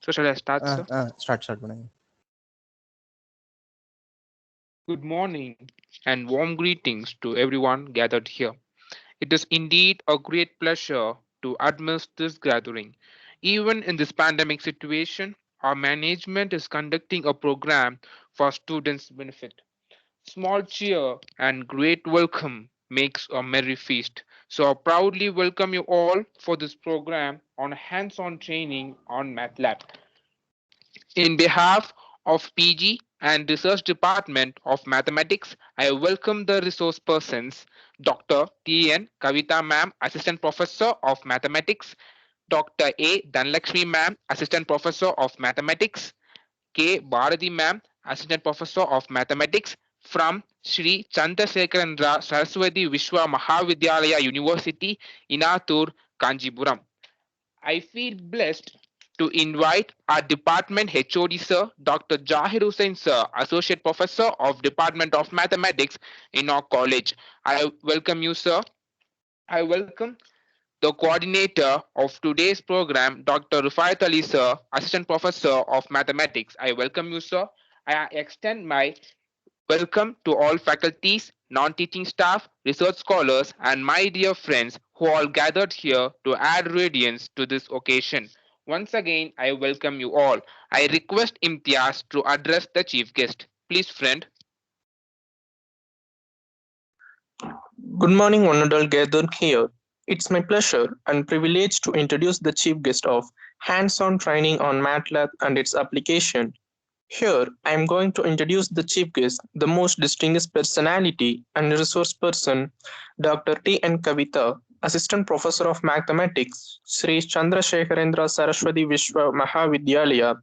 So shall I start, sir? Start madam. Good morning and warm greetings to everyone gathered here. It is indeed a great pleasure to administer this gathering. Even in this pandemic situation, our management is conducting a program for students' benefit. Small cheer and great welcome makes a merry feast. So I proudly welcome you all for this program on hands-on training on MATLAB. In behalf of PG and Research Department of Mathematics, I welcome the resource persons Dr. T.N. Kavita Ma'am, Assistant Professor of Mathematics, Dr. A. Dhanlakshmi Ma'am, Assistant Professor of Mathematics, K. Bharati Ma'am, Assistant Professor of Mathematics from Sri Chandrasekharendra Saraswati Vishwa Mahavidyalaya University, Inatur, Kanjipuram. I feel blessed to invite our department HOD sir, Dr. Jahir Hussain sir, Associate Professor of Department of Mathematics in our college. I welcome you sir. I welcome the coordinator of today's program, Dr. Rufayat Ali sir, Assistant Professor of Mathematics. I welcome you sir. I extend my welcome to all faculties, non-teaching staff, research scholars, and my dear friends who all gathered here to add radiance to this occasion. Once again, I welcome you all. I request Imtiaz to address the chief guest. Please, friend. Good morning, one and all gathered here. It's my pleasure and privilege to introduce the chief guest of hands-on training on MATLAB and its application. Here, I am going to introduce the chief guest, the most distinguished personality and resource person, Dr. T. N. Kavita, Assistant Professor of Mathematics, Sri Chandrasekharendra Saraswati Vishwa Mahavidyalaya,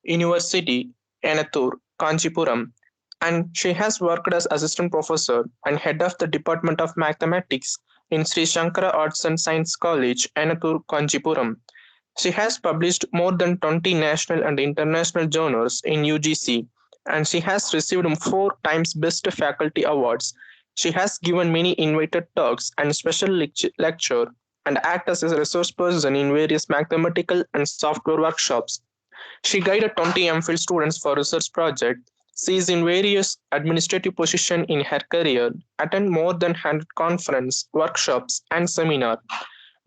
University, Enathur, Kanchipuram, and she has worked as assistant professor and head of the Department of Mathematics in Sri Shankara Arts and Science College, Enathur, Kanchipuram. She has published more than 20 national and international journals in UGC, and she has received 4 times Best Faculty Awards. She has given many invited talks and special lecture and act as a resource person in various mathematical and software workshops. She guided 20 MPhil students for research projects. She is in various administrative positions in her career, attend more than 100 conference, workshops, and seminars.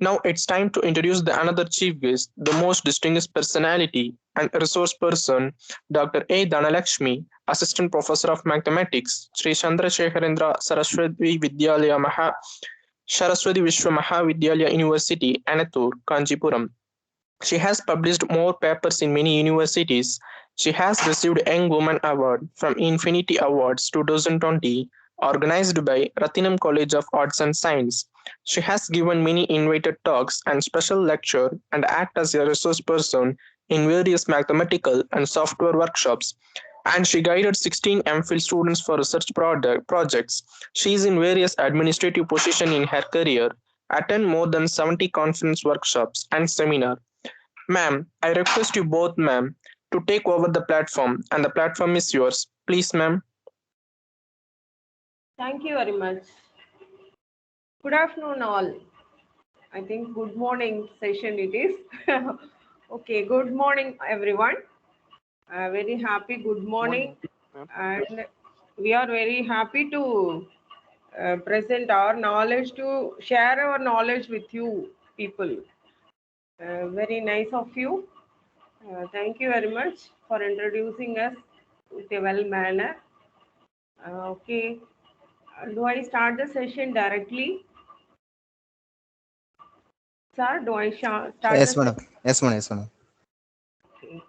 Now it's time to introduce the another chief guest, the most distinguished personality and resource person, Dr. A. Dhanalakshmi, Assistant Professor of Mathematics, Sri Chandrasekharendra Saraswati Vishwa Mahavidyalaya University, Anattur, Kanjipuram. She has published more papers in many universities. She has received Young Woman Award from Infinity Awards 2020, organized by Rathinam College of Arts and Science. She has given many invited talks and special lecture and act as a resource person in various mathematical and software workshops. And she guided 16 MPhil students for research projects. She is in various administrative positions in her career, attend more than 70 conference workshops and seminars. Ma'am, I request you both, ma'am, to take over the platform, and the platform is yours. Please, ma'am. Thank you very much. Good afternoon, all. I think good morning session it is. Okay, good morning, everyone. Very happy good morning. And we are very happy to present our knowledge, to share our knowledge with you people. Very nice of you. Thank you very much for introducing us with a well manner. Okay, do I start the session directly? Sir, do I start the Yes, session? madam. Yes, madam. Yes, madam. Okay.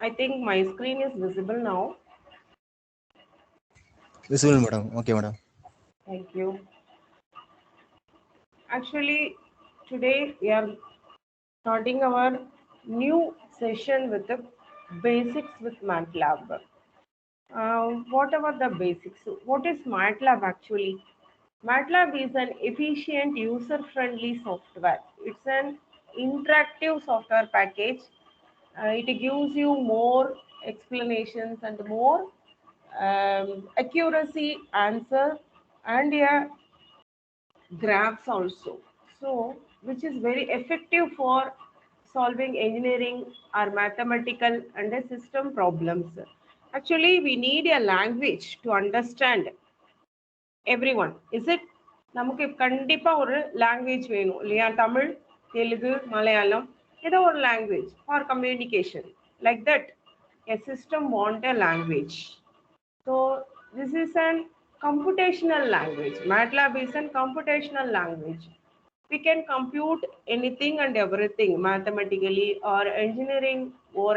I think my screen is visible now. Visible, madam. Okay, madam. Thank you. Actually, today we are starting our new session with the basics with MATLAB. What about the basics? What is MATLAB actually? MATLAB is an efficient, user-friendly software. It's an interactive software package. It gives you more explanations and more accuracy answer and a graphs also. So, which is very effective for solving engineering or mathematical and a system problems. Actually, we need a language to understand everyone. Is it? நமக்கு கண்டிப்பா ஒரு language வேணும் இல்லையா? தமிழ், தெலுங்கு, மலையாளம், ஏதோ ஒரு language for communication. Like that a system want a language. So this is an computational language. MATLAB is a computational language. We can compute anything and everything mathematically or engineering or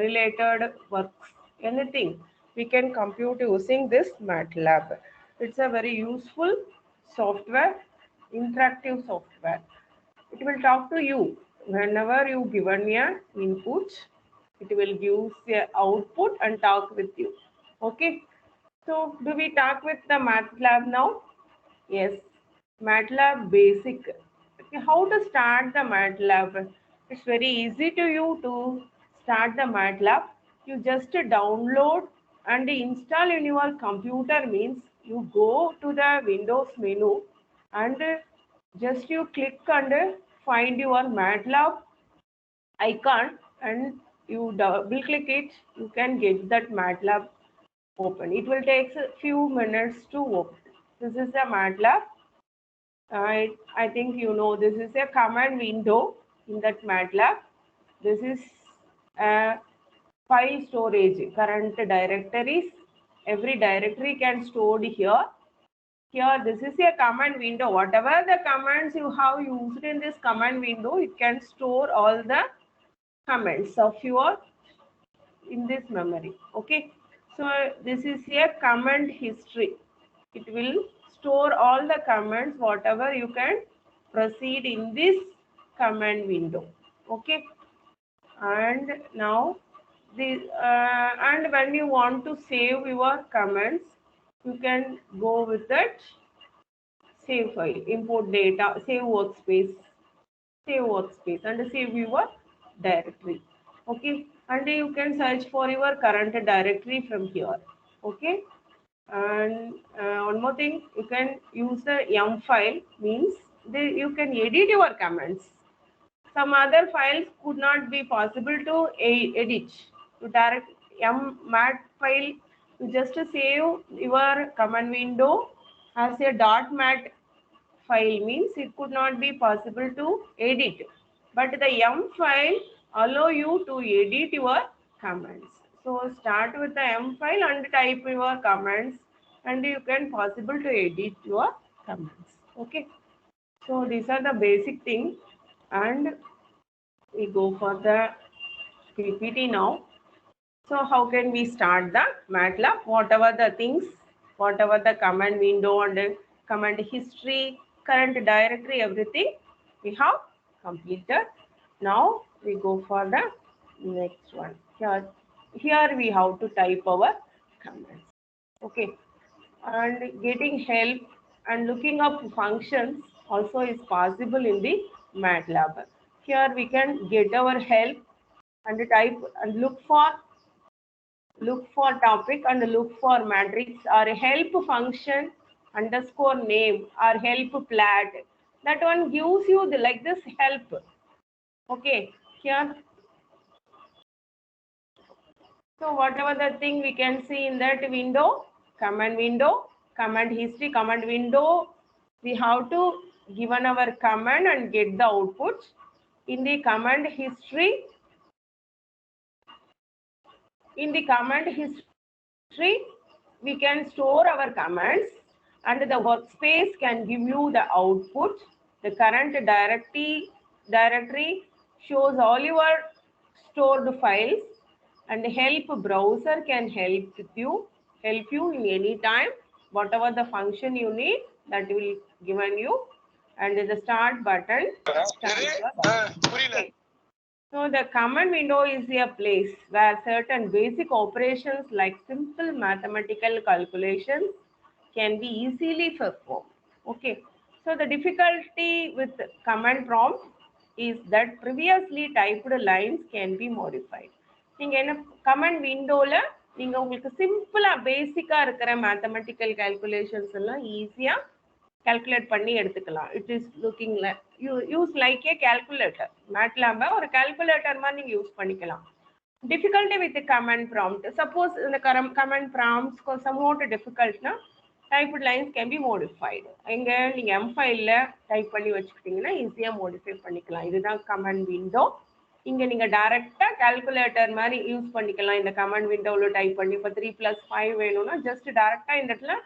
related works, anything we can compute using this MATLAB. It's a very useful software, interactive software. It will talk to you whenever you given a input. It will give the output and talk with you. Okay, so do we talk with the MATLAB now? Yes, MATLAB basic. Okay, how to start the MATLAB? It's very easy to you to start the MATLAB. You just download and install in your computer. Means you go to the Windows menu and just you click and find your MATLAB icon and you double click it. You can get that MATLAB open. It will take a few minutes to open. This is the MATLAB. I think you know this is a command window in that MATLAB. This is a file storage, current directories. Every directory can stored here. Here, this is a command window. Whatever the commands you have used in this command window, it can store all the commands of your in this memory. Okay, so this is a command history. It will store all the commands whatever you can proceed in this command window. Okay, and now the and when you want to save your commands, you can go with that save file, import data, save workspace, and save your directory. Okay, and you can search for your current directory from here. Okay, and one more thing, you can use the yum file, means you can edit your commands. Some other files could not be possible to edit. To direct yum mat file, you just save your command window as a .mat file, means it could not be possible to edit. But the yum file allow you to edit your commands. So start with the yum file and type your commands, and you can possible to edit your commands. Okay. So these are the basic things, and we go for the PPT now. So how can we start the MATLAB? Whatever the things, whatever the command window and command history, current directory, everything we have completed. Now we go for the next one. Here we have to type our commands. Okay, and getting help and looking up functions also is possible in the MATLAB. Here we can get our help and type and look for topic and look for matrix or help function underscore name or help plat. That one gives you the like this help. Okay, here. So whatever the thing we can see in that window, command history, command window, we have to given our command and get the output. In the command history, we can store our commands, and the workspace can give you the output. The current directory shows all your stored files, and help browser can help you in any time. Whatever the function you need, that will given you, and the start button. Okay. So the command window is a place where certain basic operations like simple mathematical calculations can be easily performed. Okay. So the difficulty with command prompt is that previously typed lines can be modified. நீங்க என்ன command window ல நீங்க உங்களுக்கு சிம்பிளா பேசிக்கா இருக்கிற mathematical calculations எல்லாம் ஈஸியா கால்குலேட் பண்ணி எடுத்துக்கலாம். It is looking use like a calculator. மேட்லாப ஒரு கால்குலேட்டர் மாதிரி நீங்க யூஸ் பண்ணிக்கலாம். difficulty with the command prompt, suppose in the command prompts somewhat difficult na typed lines can be modified. இங்க நீங்க m file டைப் பண்ணி வச்சுக்கிட்டீங்கன்னா ஈஸியா modify பண்ணிக்கலாம். இதுதான் command window. இங்க நீங்க டைரக்ட்டா கால்குலேட்டர் மாதிரி யூஸ் பண்ணிக்கலாம். இந்த command windowல டைப் பண்ணி இப்ப 3 + 5 வேணும்னா just டைரக்ட்டா இந்த இடத்துல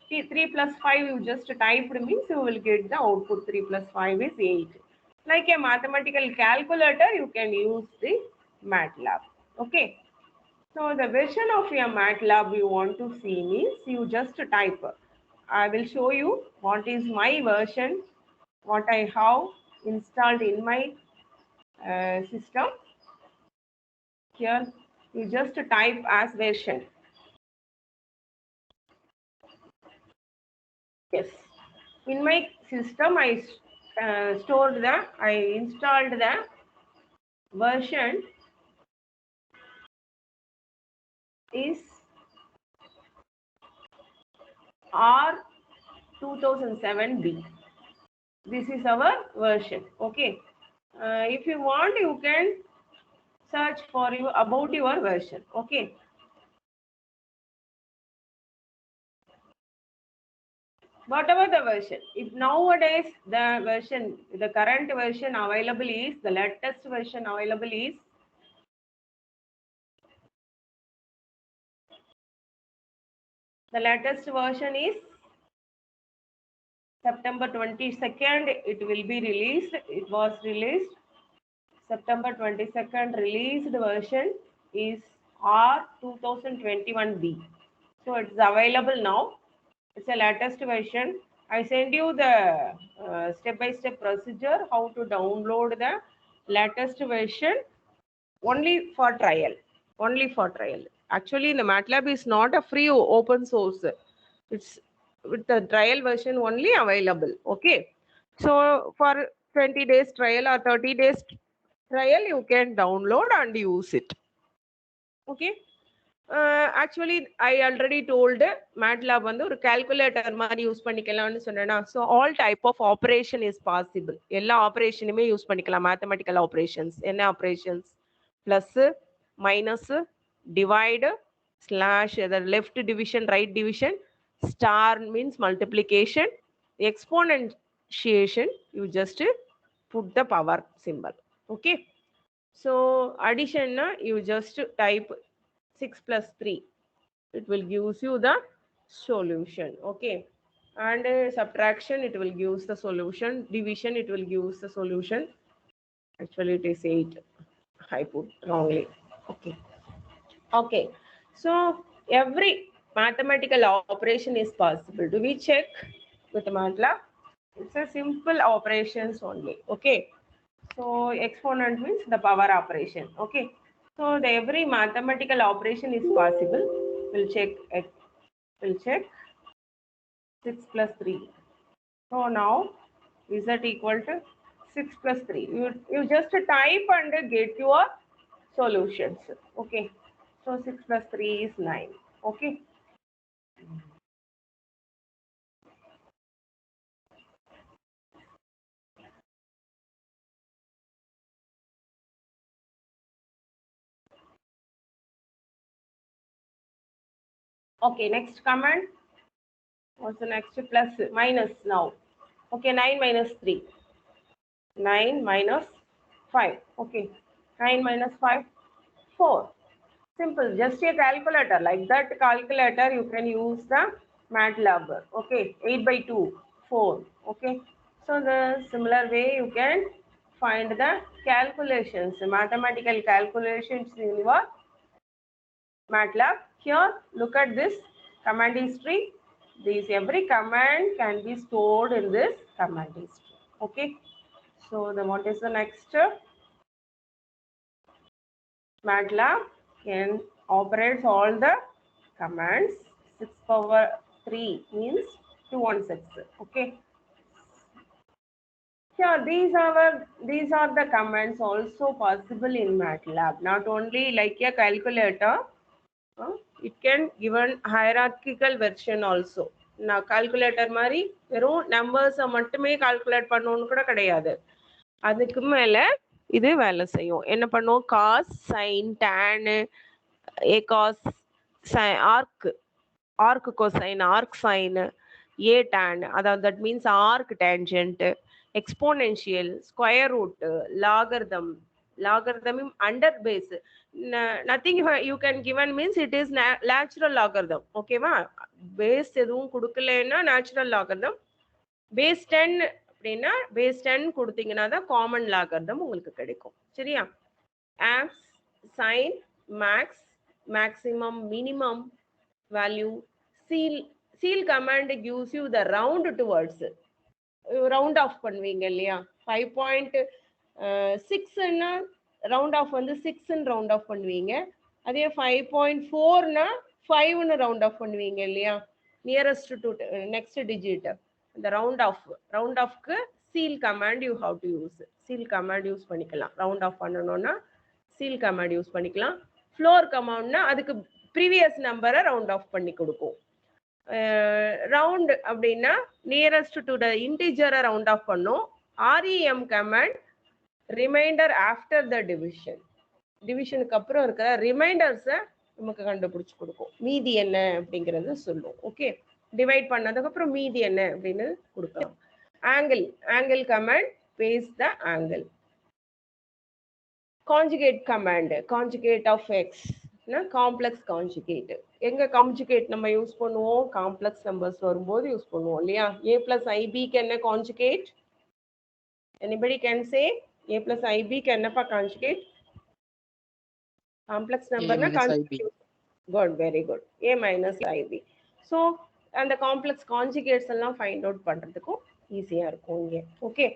3 + 5 you just typed means you will get the output 3 + 5 is 8. Like a mathematical calculator, you can use the MATLAB. Okay. So the version of your MATLAB you want to see means you just type. I will show you what is my version, what I have installed in my system. Here you just type as version. Yes, in my system I installed the version is R2007B. This is our version. Okay. If you want, you can search for you about your version. Okay. Whatever the version, if nowadays the current version available is, the latest version available is the latest version is September 22nd. It will be released. It was released September 22nd. Released version is R2021B. So it's available now. It's a latest version. I send you the step-by-step procedure how to download the latest version only for trial. Only for trial. Actually, the MATLAB is not a free open source. It's with the trial version only available. Okay. So for 20 days trial or 30 days trial, you can download and use it. Okay. Actually I already told MATLAB வந்து ஒரு calculator மாதிரி use பண்ணிக்கலாம்னு சொன்னேனா. So all type of operation is possible. எல்லா ஆபரேஷனுமே use பண்ணிக்கலாம். Mathematical operations என்ன operations? Plus minus, divide, slash, left division, right division, star means multiplication, exponentiation, you just put the power symbol. Okay. So addition you just type 6 + 3, it will gives you the solution. Okay. And subtraction, it will gives the solution. Division, it will gives the solution. Actually it is 8, I put wrongly. Okay. Okay. So every mathematical operation is possible. Do we check with MATLAB? It's a simple operations only. Okay. So exponent means the power operation. Okay. So the every mathematical operation is possible. We'll check 6 + 3. So now is that equal to 6 + 3? You just type and get your solutions. Okay. So 6 + 3 is 9. Okay. Okay, next command. What's the next? Plus, minus now. Okay, 9 - 3. 9 - 5. Okay, 9 - 5, 4. Simple, just a calculator. Like that calculator, you can use the MATLAB. Okay, 8/2, 4. Okay, so the similar way you can find the calculations, mathematical calculations in your MATLAB. Here, look at this command history. Every command can be stored in this command history. Okay. So what is the next? MATLAB can operates all the commands. 6^3 means 216. Okay. Here these are the commands also possible in MATLAB. Not only like a calculator, It can given hierarchical version also. நான் calculator மாதிரி வெறும் நம்பர்ஸை மட்டுமே calculate பண்ணணும்னு கூட கிடையாது. அதுக்கு மேலே இது வேலை செய்யும். என்ன பண்ணும்? காஸ், சைன், டேனு, acos, arc cosine, arc sine, a tan, அதாவது that means arc tangent, exponential, square root, logarithm, logarithm under base. Nothing you can given means it is natural logarithm. Okay va? Base எதுவும் கொடுக்கலன்னா natural logarithm. Base 10 அப்படின்னா base 10 கொடுத்தீங்கன்னா தான் common logarithm உங்களுக்கு கிடைக்கும். சரியா? Amps, sin, max, maximum, minimum value. Seal command gives you the round towards. Round off பண்ணுவீங்க இல்லையா? 5.6ன்னா ரவுண்ட் ஆஃப் வந்து 6ன்னு ரவுண்ட் ஆஃப் பண்ணுவீங்க. அதே 5.4னா 5ன்னு ரவுண்ட் ஆஃப் பண்ணுவீங்க இல்லையா? Nearest to next digit. இந்த ரவுண்ட் ஆஃப்க்கு ceil command you have to use. Ceil command use பண்ணிக்கலாம். ரவுண்ட் ஆஃப் பண்ணணும்னா சீல் கமாண்ட் யூஸ் பண்ணிக்கலாம். ஃப்ளோர் கமாண்ட்னா அதுக்கு ப்ரீவியஸ் நம்பரை ரவுண்ட் ஆஃப் பண்ணி கொடுக்கும். ரவுண்ட் அப்படின்னா நியரஸ்ட் டு த இன்டிஜரை ரவுண்ட் ஆஃப் பண்ணும். REM command reminder after the டிவிஷனுக்கு அப்புறம் இருக்கிற ரிமைண்டர்ஸை நமக்கு கண்டுபிடிச்சு கொடுக்கும். மீதி என்ன அப்படிங்கிறது சொல்லும். ஓகே, டிவைட் பண்ணதுக்கு அப்புறம் மீதி என்ன அப்படின்னு கொடுக்கலாம். Angle command phase the angle. Conjugate command, conjugate of x, complex conjugate. எங்க கான்ஜுகேட் நம்ம யூஸ் பண்ணுவோம்? காம்ப்ளெக்ஸ் நம்பர்ஸ் வரும்போது யூஸ் பண்ணுவோம் இல்லையா? A plus IBக்கு என்ன conjugate? Anybody can say A plus IBக்கு என்னப்பா கான்ஜுகேட்? காம்ப்ளெக்ஸ் நம்பர்னா conjugate. Good, very good. A minus IB. So அந்த காம்ப்ளெக்ஸ் கான்ஜுகேட்ஸ் எல்லாம் ஃபைண்ட் அவுட் பண்ணுறதுக்கும் ஈஸியாக இருக்கும் இங்கே. Okay,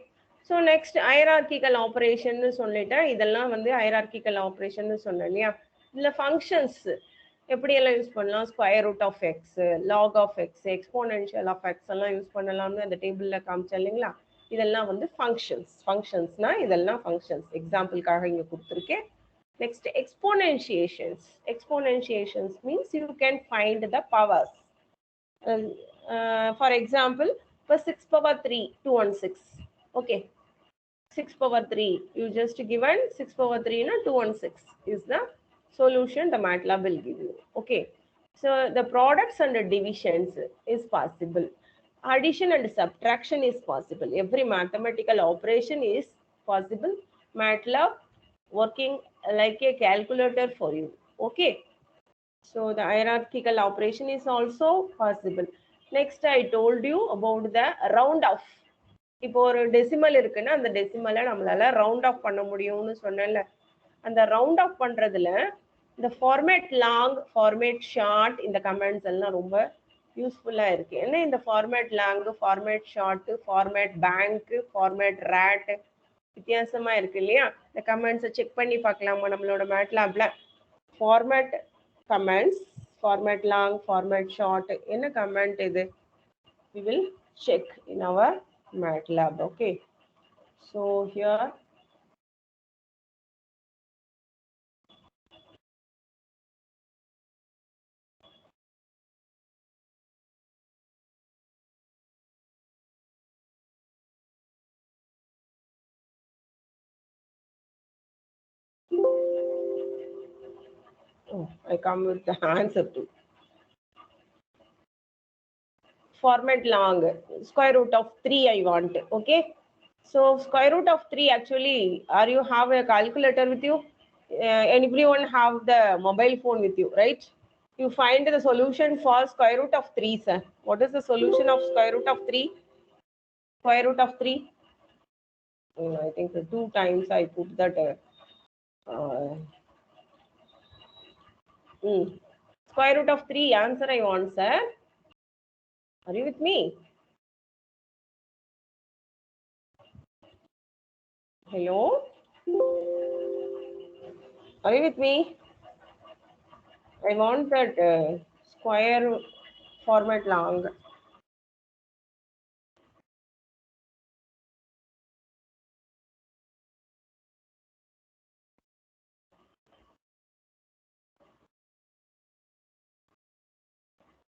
so next hierarchical operation சொல்லிட்டேன். இதெல்லாம் வந்து ஹைரார்கிக்கல் ஆப்ரேஷன் சொன்னேன் இல்லையா? இதில் ஃபங்க்ஷன்ஸ் எப்படியெல்லாம் யூஸ் பண்ணலாம்? Square root of x, log of x, exponential of x எல்லாம் யூஸ் பண்ணலாம்னு அந்த டேபிளில் காமிச்சேன் இல்லைங்களா? இதெல்லாம் வந்து ஃபங்க்ஷன்ஸ்னா இதெல்லாம் ஃபங்க்ஷன்ஸ். எக்ஸாம்பிளுக்காக இங்கே கொடுத்துருக்கேன். Next exponentiations means you can find the powers. For example இப்போ 6 power 3 216. Okay, 6 power 3 you just given 6 power 3 na 216 is the solution the MATLAB will give you. Okay, so the products and the divisions is possible. Addition and subtraction is possible. Every mathematical operation is possible. MATLAB working like a calculator for you. Okay, so the hierarchical operation is also possible. Next I told you about the round off. இப்போ ஒரு decimal இருக்குன்னா அந்த டெசிமலை நம்மளால round of பண்ண முடியும்னு சொன்னேன்ல. அந்த round off பண்றதுல இந்த ஃபார்மேட் லாங், ஃபார்மேட் ஷார்ட், இந்த கமெண்ட்ஸ் எல்லாம் ரொம்ப யூஸ்ஃபுல்லா இருக்கு. என்ன இந்த format long, format short, format bank, format rate வித்தியாசமா இருக்கு இல்லையா? இந்த கமெண்ட்ஸை செக் பண்ணி பார்க்கலாமா நம்மளோட மேட்லாப்ல? Format comments, format long, format short, என்ன கமெண்ட் இது? we will check in our MATLAB. Okay, so here I come with the answer to format long, square root of 3 I want. Okay, so square root of 3 actually, are you have a calculator with you? Everyone have the mobile phone with you, right? You find the solution for square root of 3, sir. What is the solution of square root of 3? Square root of 3? I think 2 times I put that. Square root of 3 answer I want, sir. Are you with me? Hello? Are you with me? I want that square format long.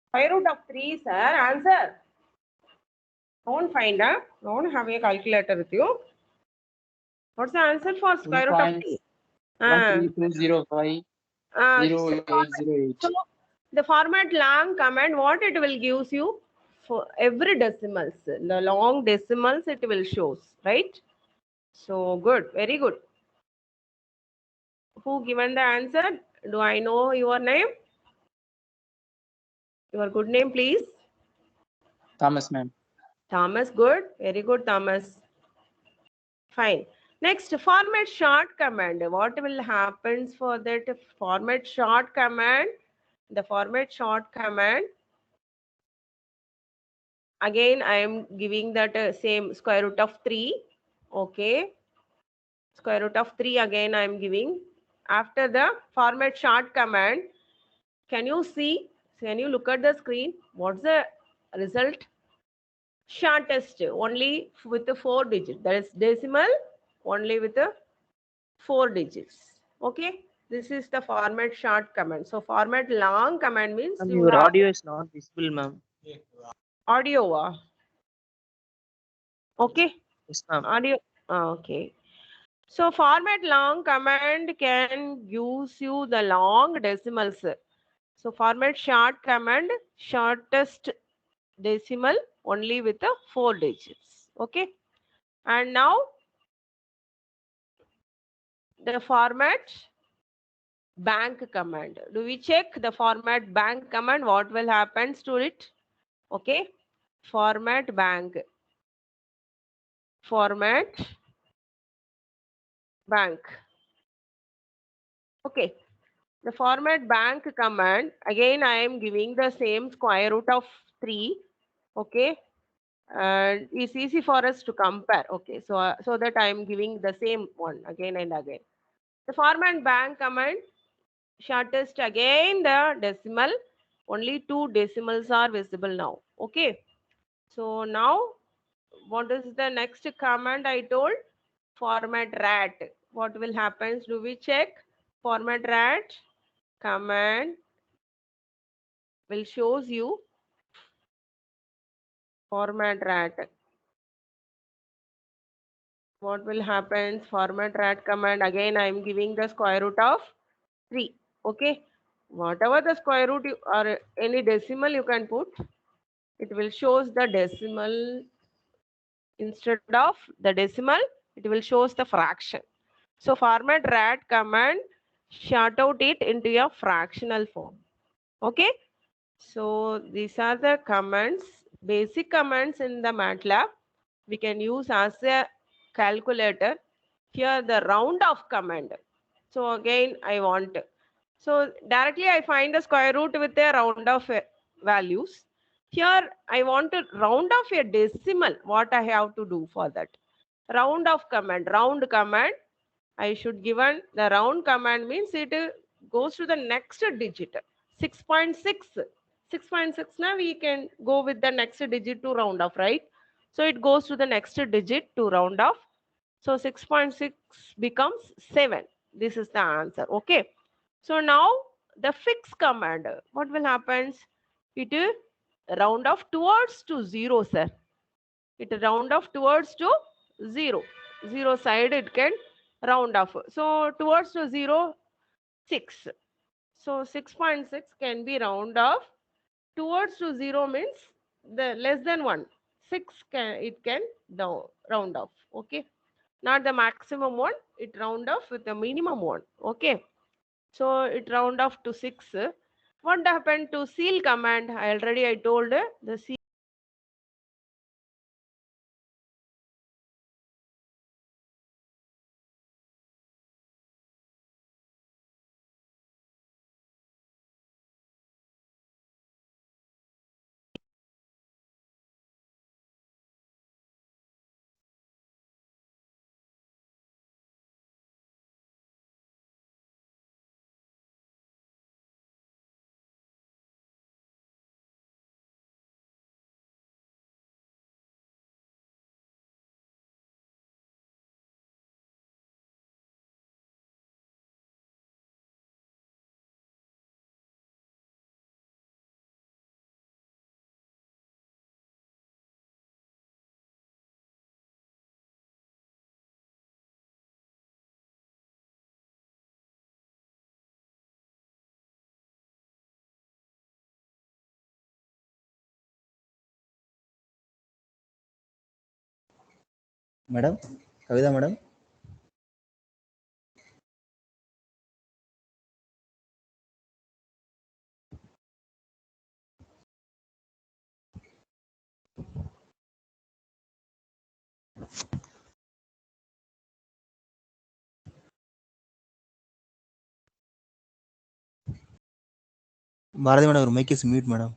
Square root of 3, sir. Answer. Don't find, huh? Don't have a calculator with you. What's the answer for square root of 3? 13205 0808. So the format long command, what it will gives you for every decimals, the long decimals it will shows, right? So good, very good. Who given the answer? Do I know your name? Your good name, please. Thomas, ma'am. Thomas, good. Very good, Thomas. Fine. Next, format short command. What will happen for that format short command? The format short command. Again, I am giving that same square root of 3. Okay. Square root of 3 again I am giving. After the format short command, can you see? Can you look at the screen? What's the result? Shortest only with the 4 digits. That is decimal only with the 4 digits. Okay. This is the format short command. So format long command means you Your have audio is not visible, ma'am. audio. Okay. Yes, ma'am. Audio. Okay. So format long command can use you the long decimals. So format short command, shortest decimal only with the 4 digits. Okay. And now the format bank command. Do we check the format bank command? What will happen to it? Okay. Format bank. Format bank. Okay. The format bank command, again I am giving the same square root of 3. Okay. And it's easy for us to compare. Okay. So that I am giving the same one again and again. The format bank command, shortest again the decimal. Only 2 decimals are visible now. Okay. So now what is the next command I told? Format rat. What will happen? Do we check? Format rat command will shows you format rat. What will happen? Format rat command. Again, I am giving the square root of 3. Okay. Whatever the square root or any decimal you can put, it will shows the decimal instead of the decimal, it will shows the fraction. So format rat command short out it into a fractional form. Okay. So these are the commands, basic commands in the MATLAB. We can use as a calculator. Here the round off command. So again I want. So directly I find the square root with a round off values. Here I want to round off a decimal. What I have to do for that? Round off command. Round command. I should given the round command means it goes to the next digit. 6.6. 6.6 now we can go with the next digit to round off, right? So it goes to the next digit to round off. So 6.6 becomes 7. This is the answer. Okay. So now the fix command, what will happen? It will round off towards to 0, sir. It round off towards to 0. 0 side it can round off. So towards to 0, 6. So 6.6 can be round off. Towards to 0 means the less than 1. 6 can down round off. Okay. Not the maximum one. It round off with the minimum one. Okay. So it round off to 6. What happened to seal command? I told the seal madam Kavitha madam Bharathi madam ஒரு mic is mute madam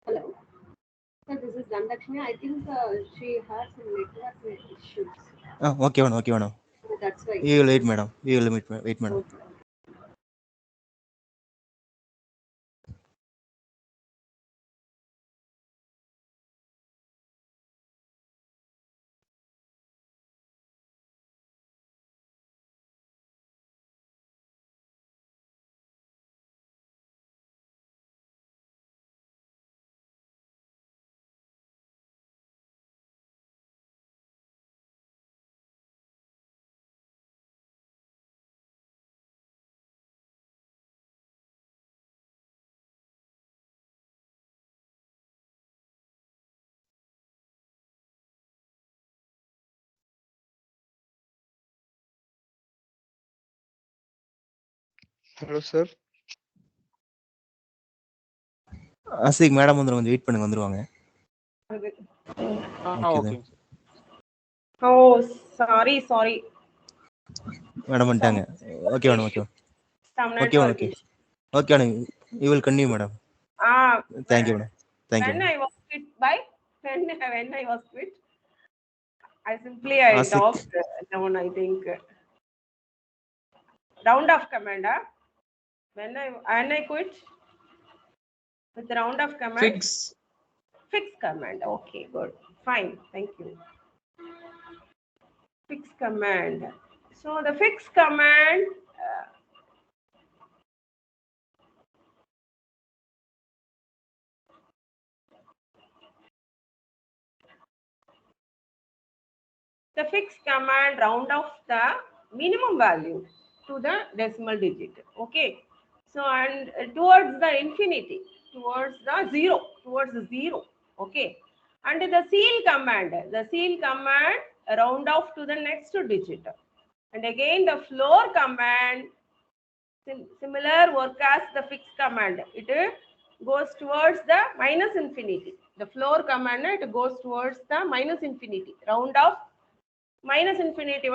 Hello. So this is Dhanlakshmi. I think she has some network issues. Okay madam okay madam So that's why. We will wait madam we will wait madam Okay. Hello, sir. Ashiq madam வந்து கொஞ்சம் wait பண்ணுங்க வந்துருவாங்க Okay. Oh, sorry. மேடம் வந்துட்டாங்க okay madam okay Some okay network okay issue. Okay madam you will continue madam thank you madam thank you When I was quit by when I was quit, I simply Asik. docked down. I think round off command. When I quit with the round off command. Fix command. Okay, good, fine, thank you. Fix command. So the fix command. The fix command round off the minimum value to the decimal digit. Okay. So and towards the infinity, towards the zero. Okay. And the seal command round off to the next digit. And again the floor command, similar work as the fix command. It goes towards the minus infinity. The floor command, it goes towards the minus infinity. Round off minus infinity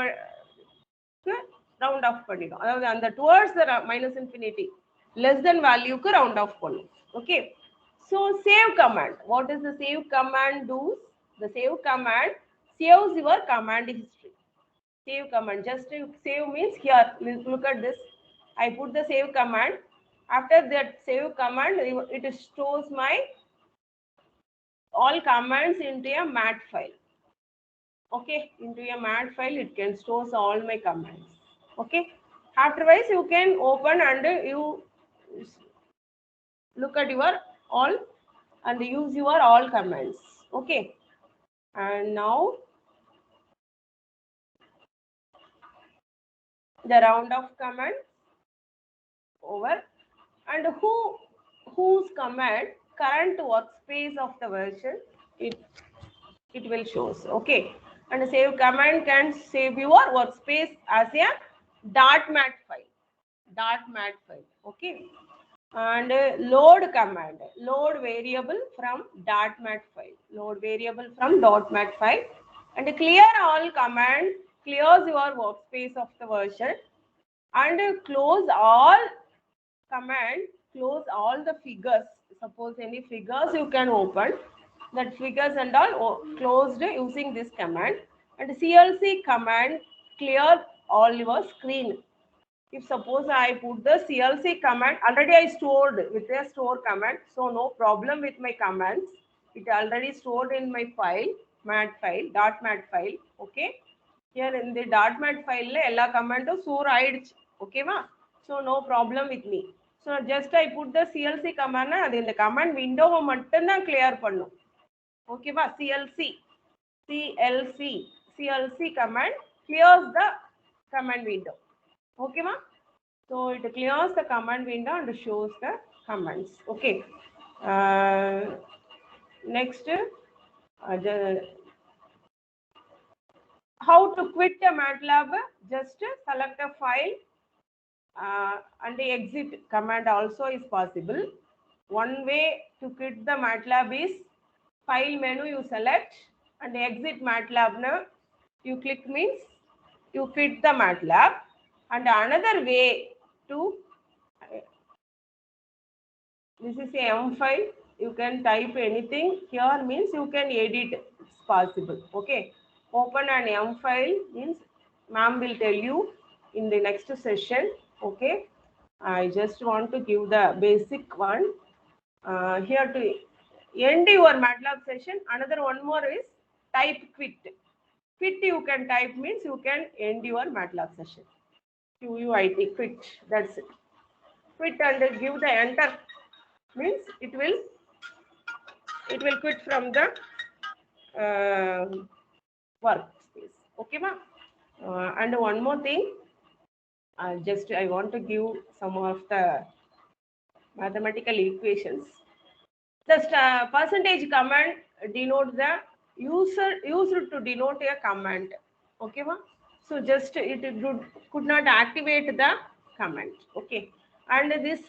round off பண்ணிடும் அதாவது அந்த towards the minus infinity less than value க்கு round off பண்ணும். Okay. So save command. What is the save command do? The save command saves your command history. Save command, just save means here look at this. I put the save command. After that save command, it stores my all commands into a mat file. Okay, into a mat file it can store all my commands. Okay, afterwards you can open and you look at your all and use your all commands. Okay, and now the round off command over, and whose command current workspace of the version it will shows. Okay, and the save command can save your workspace as a .mat file. Okay, and load command, load variable from .mat file, and clear all command clears your workspace of the version, and close all command close all the figures. Suppose any figures you can open, that figures and all closed using this command, and CLC command clear all your screen. If suppose I put the CLC command, already I stored with a store command, so no problem with my commands. It already stored in my file, .mat file. Okay, here in the .mat file ella command store aidichu. Okay ma, so no problem with me. So just I put the CLC command, அது இந்த command window மட்டும் தான் clear பண்ணும். Okay ma, CLC command clears the command window. Okay ma. So it clears the command window and shows the commands. Okay. Next, how to quit a MATLAB? Just select a file and the exit command also is possible. One way to quit the MATLAB is file menu you select and exit MATLAB now you click means you quit the MATLAB. And another way to this is a M file, you can type anything here means you can edit, it's possible. Okay, open an M file means ma'am will tell you in the next session. Okay, I just want to give the basic one here to end your MATLAB session. Another one more is type quit. Quit you can type means you can end your MATLAB session. QUIT, quit, that's it. Quit and give the enter means it will quit from the workspace. Okay, ma. And one more thing, just I want to give some of the mathematical equations. The percentage command denote the used to denote a command. Okay, ma. So just it could not activate the command. Okay, and this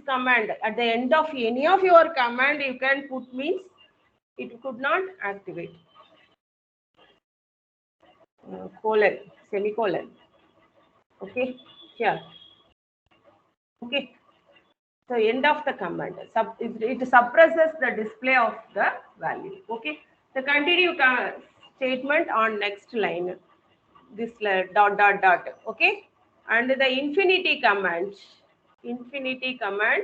command at the end of any of your command you can put means it could not activate. Colon, semicolon. Okay, here. Okay, so end of the command. It suppresses the display of the value. Okay, the continue statement on next line. This dot dot dot. Okay, and the infinity command. Infinity command.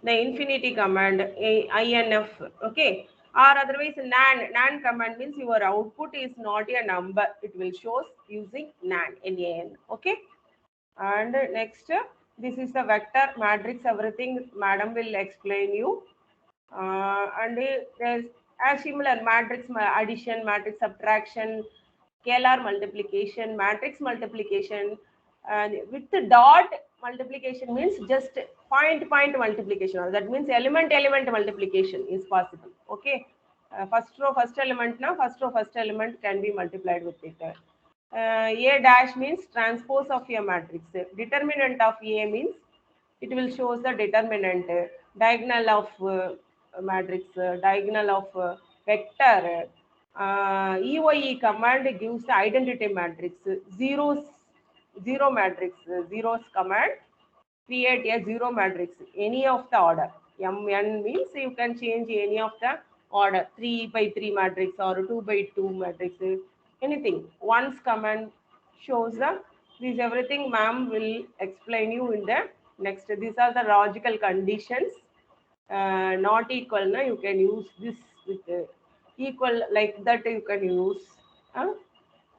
The infinity command INF. Okay, or otherwise nan command means your output is not a number, it will shows using nan. Okay, and next this is the vector matrix, everything madam will explain you. And there's a similar matrix addition, matrix subtraction, scalar multiplication, matrix multiplication, and with the dot multiplication means just point multiplication, that means element multiplication is possible. Okay, first row first element now, first row first element can be multiplied with it. A dash means transpose of a matrix. Determinant of A means it will shows the determinant. Diagonal of matrix, diagonal of vector. EOE command gives the identity matrix. Zero matrix, zeros command create a zero matrix, any of the order. MN means you can change any of the order, 3 by 3 matrix or 2 by 2 matrix, anything. Once command shows the this everything ma'am will explain you in the next. These are the logical conditions. Not equal, na, you can use this with equal, like that you can use.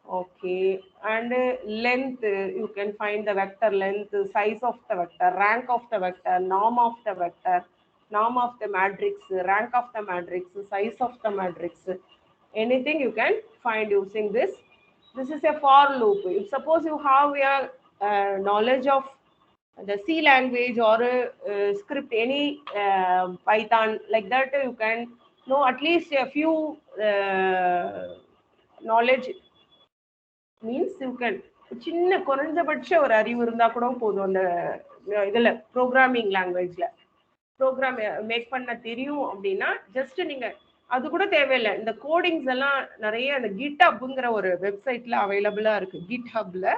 Okay, and length, you can find the vector length, size of the vector, rank of the vector, norm of the vector, norm of the matrix, rank of the matrix, size of the matrix. Anything you can find using this. This is a for loop. If suppose you have a knowledge of the C language or a script, any Python, like that, you can know at least a few knowledge means you can சின்ன குறைஞ்சபட்ச ஒரு அறிவு இருந்தா கூட போதும் அந்த இதுல programming லாங்குவேஜ்ல program make பண்ண தெரியும் அப்படின்னா ஜஸ்ட் நீங்க அது கூட தேவையில்லை. இந்த கோடிங்ஸ் எல்லாம் நிறைய அந்த GitHubங்கிற ஒரு வெப்சைட்ல அவைலபிளா இருக்கு. GitHubல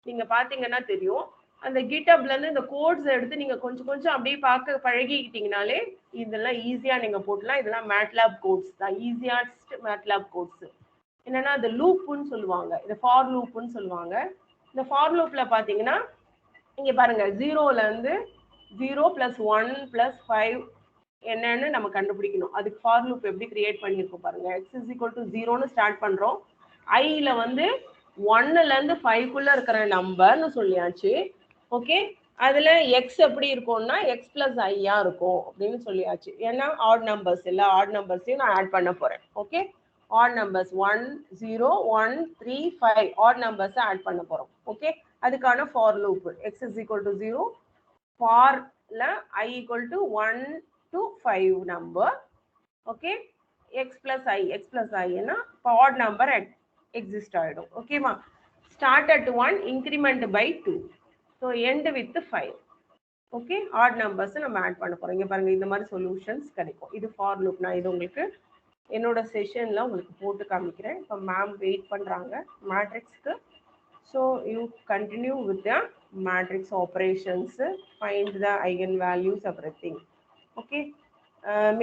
நீங்க பாத்தீங்கன்னா தெரியும். அந்த GitHubல இருந்து இந்த கோட்ஸ் எடுத்து நீங்க கொஞ்சம் கொஞ்சம் அப்படியே பார்க்க பழகிக்கிட்டீங்கனாலே இதெல்லாம் ஈஸியா நீங்க போடலாம். இதெல்லாம் MATLAB கோட்ஸ் தான், ஈஸியாஸ்ட் MATLAB கோட்ஸ். என்னன்னா அது லூப்புன்னு சொல்லுவாங்க, இது ஃபார் லூப்புன்னு சொல்லுவாங்க. இந்த ஃபார் லூப்ல பாத்தீங்கன்னா இங்க பாருங்க, 0ல இருந்து 0 + 1 + 5 என்னன்னு நம்ம கண்டுபிடிக்கணும். அதுக்கு ஃபார் லூப் எப்படி கிரியேட் பண்ணியிருக்கோம் பாருங்க. x = 0ன்னு ஸ்டார்ட் பண்றோம். ஐல வந்து 1ல இருந்து 5க்குள்ள இருக்கிற நம்பர்னு சொல்லியாச்சு. ஓகே, அதுல x எப்படி இருக்கும்னா x + i இருக்கும் அப்படின்னு சொல்லியாச்சு. ஏன்னா ஆட் நம்பர்ஸ், எல்லா ஆட் நம்பர்ஸையும் நான் ஆட் பண்ண போறேன். Okay, odd numbers 1 0 1 3 5 odd numbers add பண்ண போறோம். ஓகே, அதுக்கான for loop x is equal to 0 for I equal to 1 to 5 number. Okay, x plus I னா odd number exist ஆயிடும். ஓகேமா, start at 1 increment by 2 so end with 5. Okay, odd numbers நம்ம add பண்ண போறோம். இங்க பாருங்க, இந்த மாதிரி சொல்யூஷன்ஸ் கிடைக்கும். இது ஃபார் லூப். நான் இது உங்களுக்கு என்னோட செஷன்ல உங்களுக்கு போட்டு காமிக்கிறேன். இப்போ மேம் வெயிட் பண்றாங்க மேட்ரிக்ஸ்க்கு. So you continue with the matrix operations, find the eigen values, everything. Okay,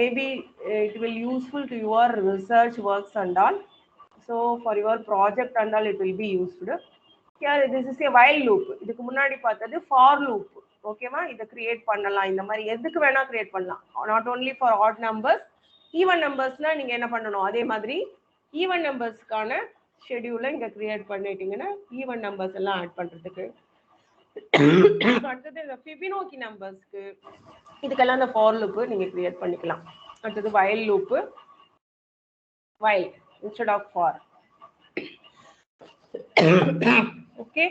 maybe it will useful to your research works and all. So for your project and all it will be useful. This is a while loop. இதுக்கு முன்னாடி பார்த்தது for loop. ஓகேவா, இதை create பண்ணலாம். இந்த மாதிரி எதுக்கு வேணா கிரியேட் பண்ணலாம். Not only for odd numbers, even நம்பர்ஸ்னா நீங்க என்ன பண்ணணும், அதே மாதிரி ஈவன் நம்பர்ஸ்க்கான ஷெடியூலை இங்க கிரியேட் பண்ணிட்டீங்கன்னா ஈவன் நம்பர்ஸ் எல்லாம் ஆட் பண்றதுக்கு. அடுத்தது இந்த ஃபிபனோக்கி நம்பர்ஸ்க்கு இதுக்கெல்லாம் இந்த ஃபார் லூப் நீங்க கிரியேட் பண்ணிக்கலாம். அடுத்தது while loop, while instead of for. Okay,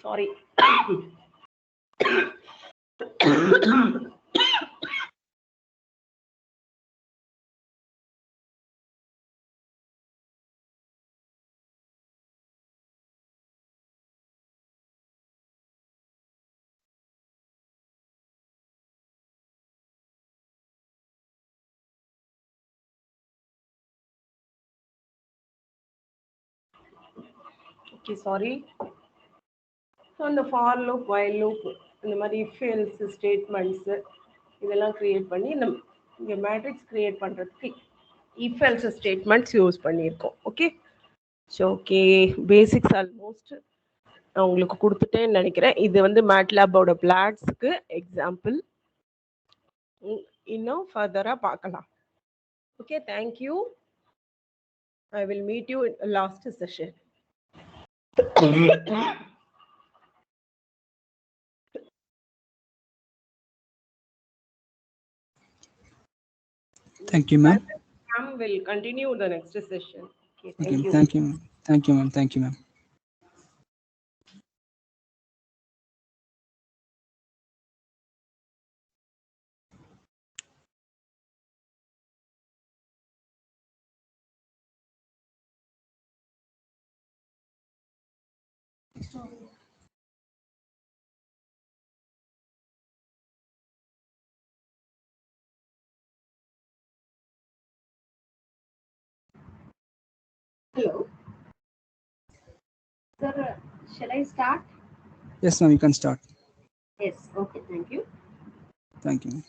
sorry. Okay, sorry. So இந்த ஃபார் லூப், வைல் லூப், இந்த மாதிரி இஃப் எல்ஸ் ஸ்டேட்மெண்ட்ஸ் இதெல்லாம் கிரியேட் பண்ணி இங்கே மேட்ரிக்ஸ் கிரியேட் பண்ணுறதுக்கு இஃப் எல்ஸ் ஸ்டேட்மெண்ட்ஸ் யூஸ் பண்ணியிருக்கோம். Okay, so okay, basics almost நான் உங்களுக்கு கொடுத்துட்டேன்னு நினைக்கிறேன். இது வந்து மேட்லாபோட பிளாட்ஸ்க்கு எக்ஸாம்பிள். இன்னும் ஃபர்தராக பார்க்கலாம். Okay, thank you. I will meet you in the last session. Thank you, ma'am. Ma'am will continue the next session. Okay, Okay, you. thank you, ma'am. Thank you, ma'am. Thank you, ma'am. Hello. Sir, shall I start? Yes, ma'am, you can start. Yes, okay, thank you. Thank you, ma'am.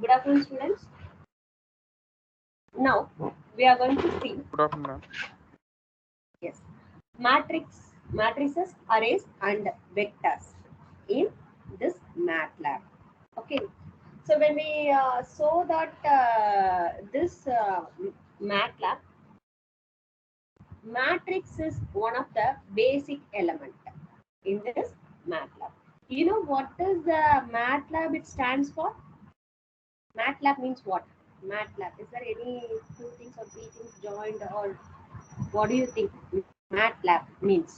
Good afternoon, students. Now, we are going to see. Good afternoon, ma'am. Yes, matrices, arrays, and vectors in this MATLAB. Okay, so when we saw that this MATLAB, matrix is one of the basic element in this MATLAB. You know what is the MATLAB it stands for? MATLAB means what? MATLAB, is there any two things or three things joined, or what do you think MATLAB means?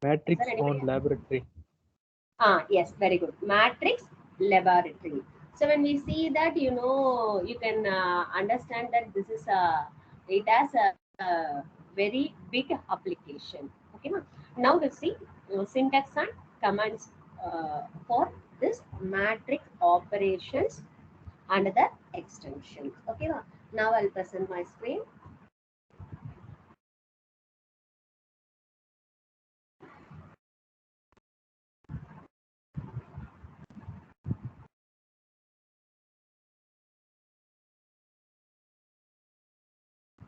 Matrix on laboratory. Yes, very good. Matrix laboratory. So when we see that, you know, you can understand that this is it has a very big application. Okay, now we'll see syntax and commands for this matrix operations and the extensions. Okay, now I'll present my screen.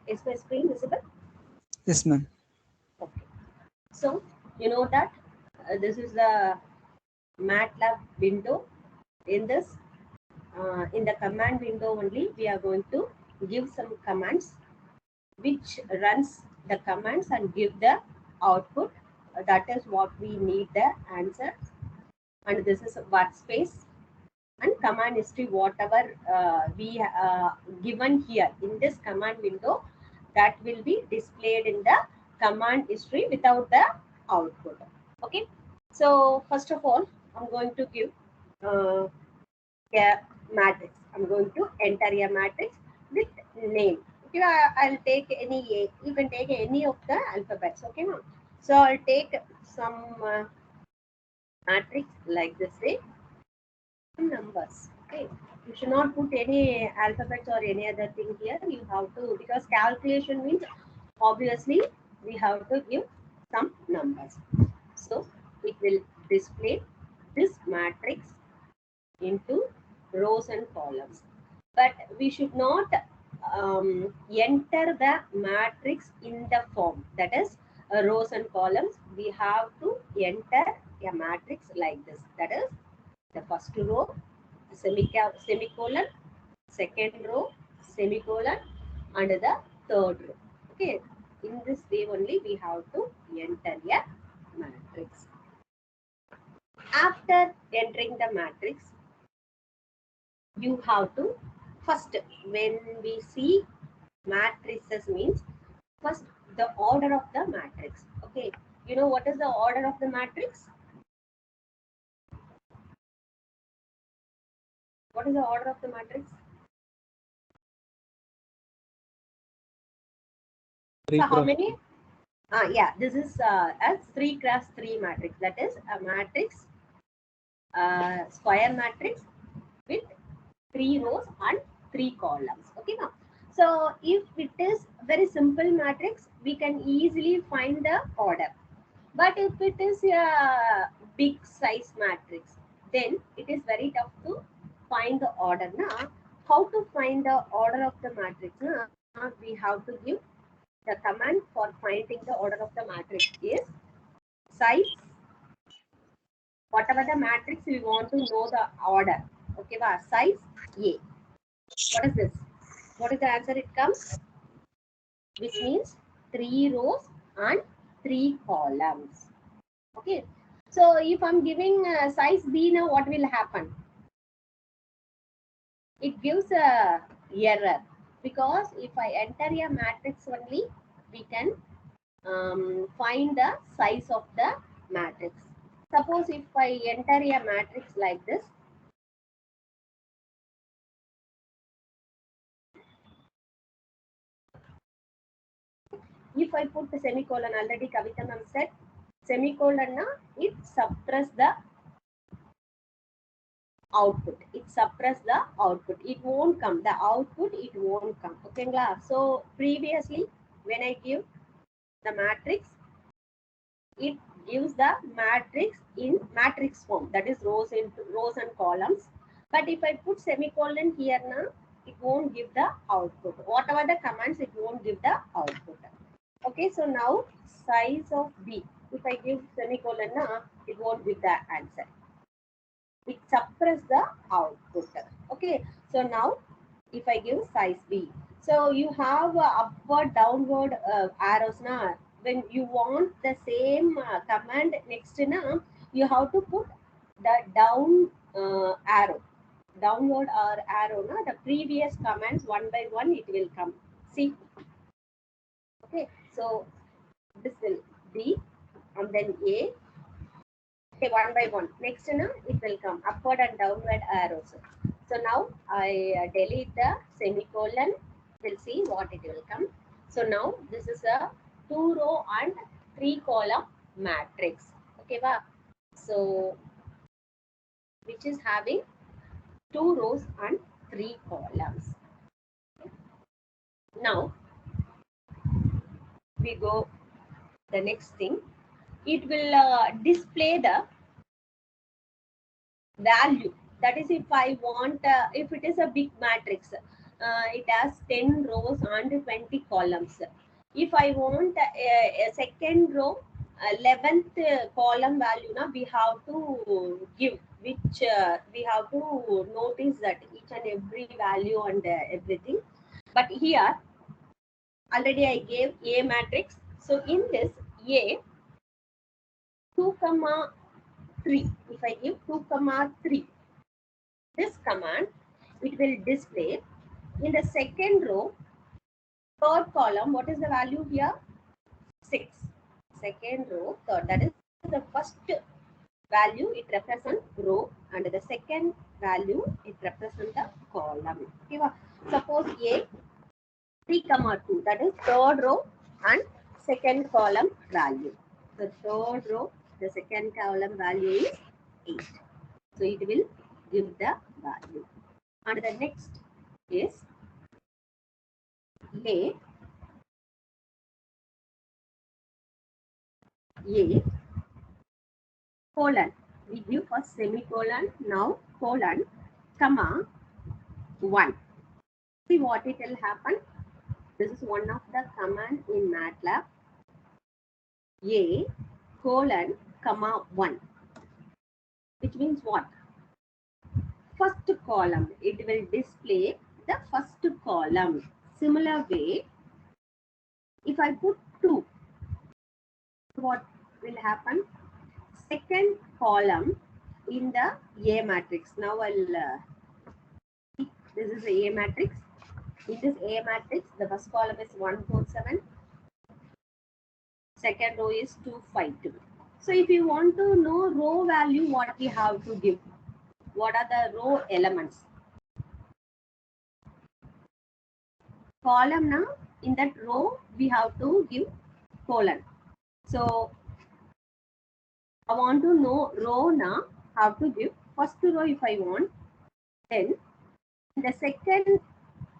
Is my screen visible? Yes, ma'am. Okay. So you know that this is the MATLAB window. In this, in the command window only, we are going to give some commands which runs the commands and give the output. That is what we need the answer. And this is a workspace and command history, whatever we given here in this command window, that will be displayed in the command history without the output. Okay, so first of all, I'm going to give a matrix. I'm going to enter a matrix with name. Okay, I'll take any, you can take any of the alphabets. Okay, now, so I'll take some matrix like this way, numbers. Okay, you should not put any alphabets or any other thing here. You have to, because calculation means obviously we have to give some numbers. So it will display this matrix into rows and columns, but we should not enter the matrix in the form, that is rows and columns. We have to enter a matrix like this, that is the first row, semicolon, second row, semicolon, and the third row. Okay, in this way only we have to enter a matrix. After entering the matrix, you have to first, when we see matrices means first the order of the matrix. Okay, you know what is the order of the matrix? What is the order of the matrix? So how many? Yeah, this is a 3x3 matrix. That is a matrix, square matrix with 3 rows and 3 columns. Okay, now, so if it is very simple matrix, we can easily find the order. But if it is a big size matrix, then it is very tough to find the order. Now, how to find the order of the matrix? Now, we have to give the command for finding the order of the matrix is size. Whatever the matrix we want to know the order. Okay, size A. What is this? What is the answer it comes? Which means 3 rows and 3 columns. Okay, so if I'm giving size B now, what will happen? It gives a error, because if I enter a matrix only, we can find the size of the matrix. Suppose if I enter a matrix like this, if I put the semicolon, already Kavita ma'am said, semicolon na, it suppress the output. It suppress the output. It won't come. The output, it won't come. Okay, so previously when I give the matrix, it gives the matrix in matrix form, that is rows and columns. But if I put semicolon here now, it won't give the output. Whatever the commands, it won't give the output. Okay, so now size of B, if I give semicolon now, it won't give the answer. It suppress the output. Okay, so now if I give size B, so you have upward downward arrows now. When you want the same command next now, you have to put the down arrow, downward or arrow now. The previous commands one by one it will come. See, okay, so this will B and then A. Okay, one by one. Next now it will come upward and downward arrows. So now I delete the semicolon. We'll see what it will come. So now this is a 2 row and 3 column matrix. Okay, so which is having 2 rows and 3 columns. Now we go the next thing. It will display the value. That is, if I want, if it is a big matrix, it has 10 rows and 20 columns. If I want a second row 11th column value now we have to give, which we have to notice that each and every value and everything. But here already I gave A matrix. So in this A 2 comma 3, if I give 2 comma 3, this command it will display in the second row, third column. What is the value here? 6. Second row, third, that is the first value, it represents row, and the second value it represents the column. Okay, suppose A 3 comma 2, that is third row and second column value. The third row, the second column value is 8. So it will give the value. And the next is A colon. We give first semicolon, now colon, comma 1. See what it will happen. This is one of the command in MATLAB. A colon comma 1, which means what? First column, it will display the first column. Similar way, if I put 2, what will happen? Second column in the A matrix. Now I'll this is the A matrix. In this A matrix, the first column is 147. Second row is 252. So if you want to know row value, what we have to give? What are the row elements? Column now, in that row, we have to give colon. So I want to know row now, how to give first row if I want. Then in the second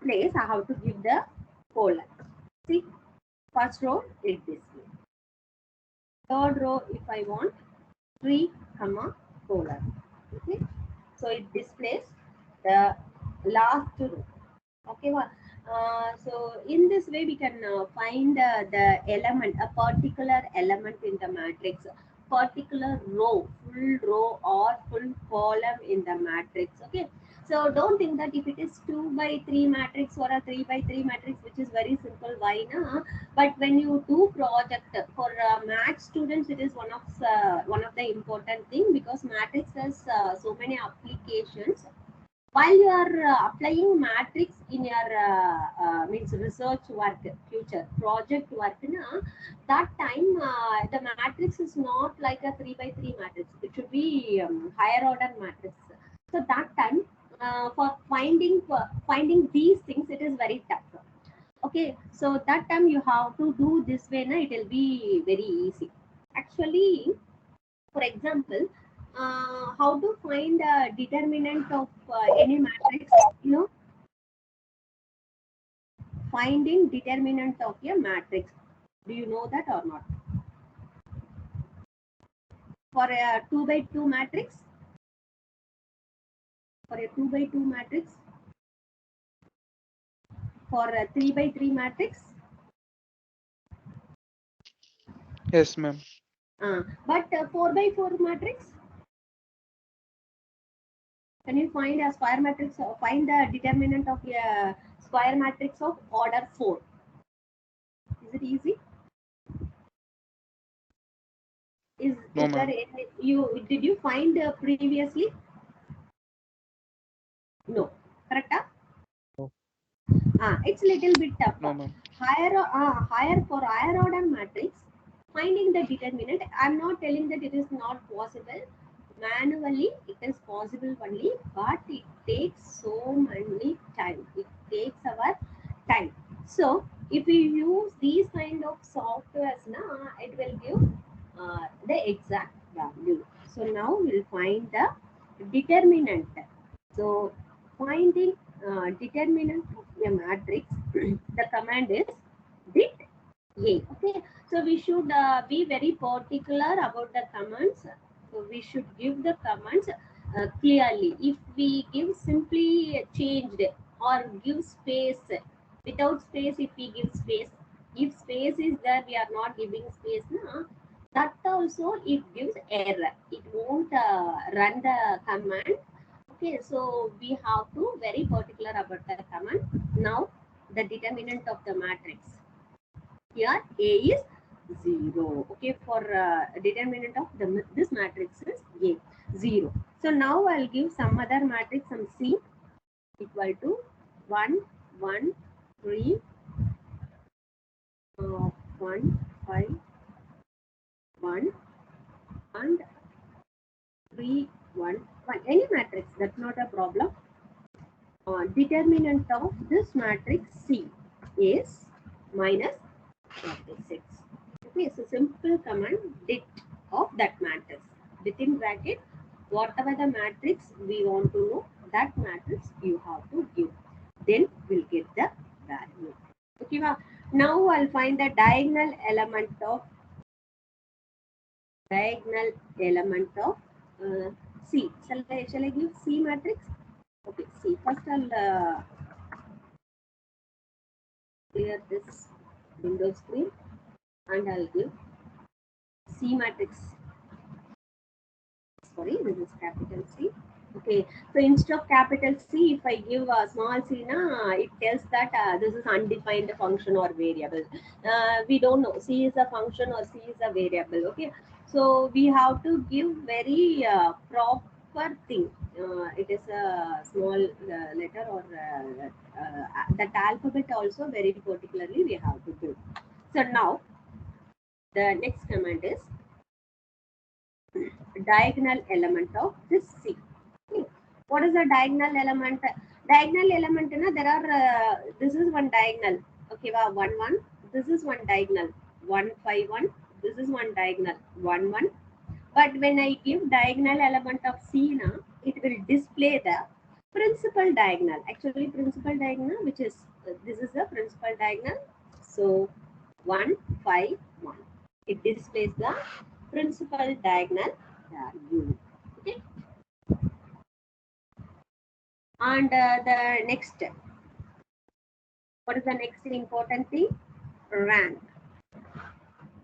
place, I have to give the colon. See, first row is this way. Third row, if I want, 3 comma colon. Okay, so it displays the last row. Okay, so in this way we can find the element, a particular element in the matrix, particular row, full row or full column in the matrix. Okay, so don't think that if it is 2 by 3 matrix or a 3 by 3 matrix, which is very simple, why na? But when you do project for math students, it is one of the important thing, because matrix has so many applications. While you are applying matrix in your means research work, future project work, that time the matrix is not like a 3 by 3 matrix. It should be higher order matrix. So that time for finding these things, it is very tough. Okay, so that time you have to do this way, it will be very easy. Actually, for example, how to find a determinant of any matrix, finding determinant of a matrix. Do you know that or not? For a 2 by 2 matrix, for a 2 by 2 matrix, for a 3 by 3 matrix. Yes, ma'am. But 4 by 4 matrix, can you find a square matrix, or find the determinant of a square matrix of order 4? Is it easy? Is No, there ma'am. any, did you find previously? No, correct? No. It's little bit tough. No, ma'am. Higher for higher order matrix, finding the determinant. I'm not telling that it is not possible. Manually, it is possible only, but it takes so many time. It takes our time. So if we use these kind of softwares, now it will give the exact value. So now we'll find the determinant. So finding determinant of a matrix, the command is dit A. Okay, so we should be very particular about the commands. So we should give the commands clearly. If we give simply changed or give space, without space, if we give space, if space is there, we are not giving space, that also it gives error. It won't run the command. Okay, so we have to very particular about the command. Now the determinant of the matrix. Here A is 0. Okay, for determinant of this matrix is A 0. So now I'll give some other matrix, some C equal to 1 1 3 1 5 1 and 3 1 1. Any matrix, that's not a problem. Determinant of this matrix C is minus 36. Okay, so simple command dit of that matrix. Within bracket, whatever the matrix we want to know, that matrix you have to give. Then we'll get the value. Okay, now I'll find the diagonal element of C. Shall I give C matrix? Okay, C. First I'll clear this window screen and I'll give C matrix. Sorry, this is capital C. Okay, so instead of capital C, if I give a small c, it tells that this is undefined function or variable. We don't know C is a function or C is a variable. Okay, so we have to give very proper thing. It is a small letter or that alphabet also very particularly we have to do. So now the next command is diagonal element of this C. What is the diagonal element? Diagonal element, there are, this is one diagonal. Okay, 1, 1. This is one diagonal. 1, 5, 1. This is one diagonal. 1, 1. But when I give diagonal element of C, it will display the principal diagonal. Actually, principal diagonal, which is, this is the principal diagonal. So, 1, 5, 1. It displays the principal diagonal value. Okay. And the next, what is the next important thing? Rank.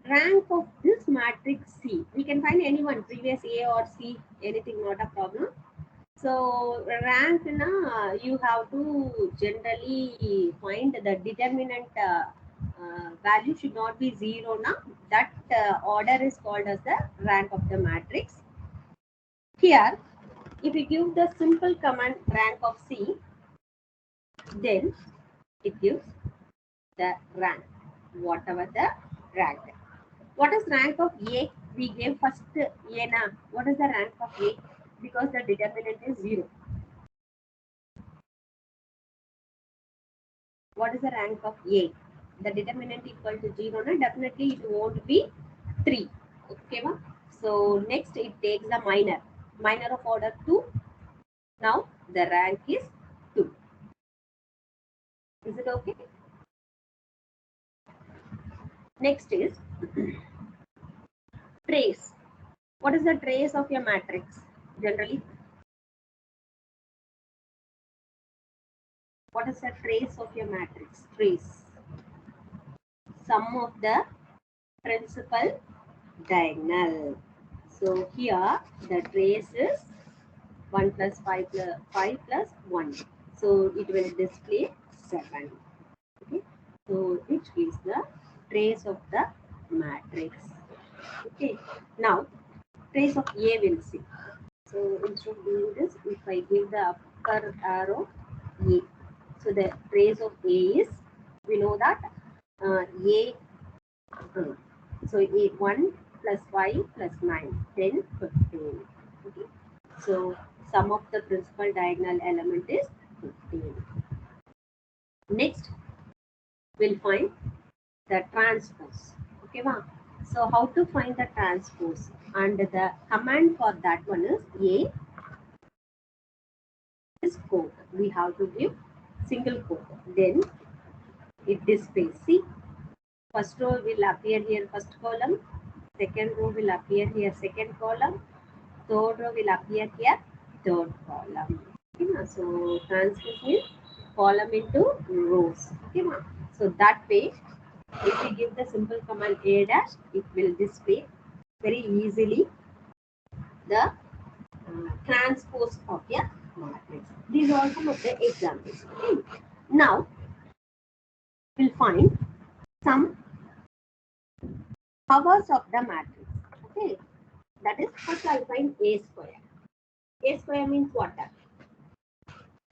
Rank of this matrix C. We can find anyone, previous A or C, anything, not a problem. So rank, you have to generally find the determinant value should not be 0. That order is called as the rank of the matrix. Here, if we give the simple command rank of C, then it gives the rank, whatever the rank. What is rank of A? We gave first A. What is the rank of A? Because the determinant is 0. What is the rank of A? The determinant equal to 0, definitely it won't be 3. Okay, so next it takes the minor. Minor of order 2. Now the rank is 2. Is it okay? Next is trace. What is the trace of your matrix? Generally, what is the trace of your matrix? Trace. Sum of the principal diagonal. So here the trace is 1 plus 5 plus 1. So it will display 7. Okay. So which is the trace of the matrix. Okay. Now trace of A will see. So instead of doing this, if I give the upper arrow A, so the trace of A is, we know that A, so A 1 plus 5 plus 9, 10, 15. Okay. So sum of the principal diagonal element is 15. Next, we'll find the transpose. Okay, so how to find the transpose? And the command for that one is A is quote. We have to give single quote. Then it displays. See, first row will appear here, first column. Second row will appear here, second column. Third row will appear here, third column. Okay, so transpose means column into rows. Okay, so that way, if we give the simple command A dash, it will display very easily the transpose of a matrix. These are some of the examples. Okay. Now we'll find some powers of the matrix. Okay, that is, first I'll find A square. A square means what?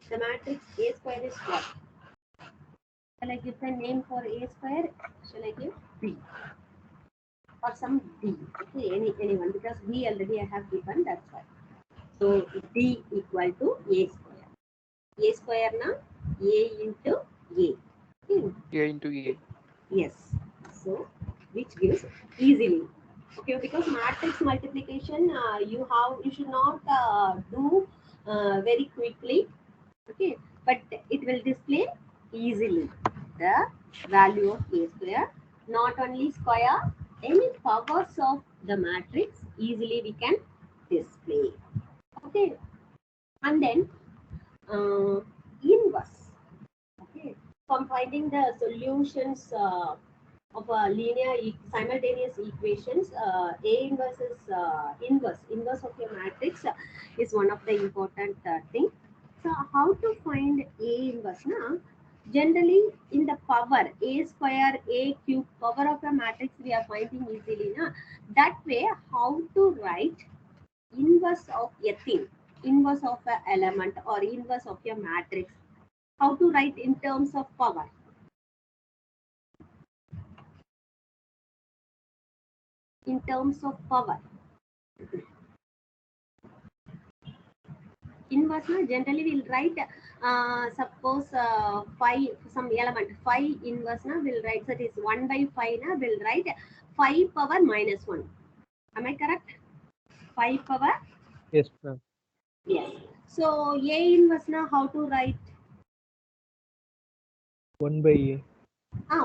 The matrix A square is what? Shall I give the name for A square? Shall I give B or some D? Okay, anyone, because B already I have given, that's why. So D equal to A square. A square na A into A. Okay. A into A. Yes. So which gives easily. Okay, because matrix multiplication you should not do very quickly. Okay, but it will display easily the value of A square. Not only square, any powers of the matrix easily we can display. Okay, and then inverse. Okay, from finding the solutions of a linear simultaneous equations, A inverse is inverse of your matrix is one of the important thing. So how to find A inverse? Na? Generally in the power A square, A cube, power of a matrix we are finding easily. Na? That way, how to write inverse of a thing, inverse of an element or inverse of your matrix? How to write in terms of power? In terms of power. Inverse, generally we'll write suppose 5, some element 5 inverse will write, that is 1 by 5 will write 5 power minus 1. Am I correct? 5 power? Yes, ma'am. Yes. So A inverse how to write? 1 by A.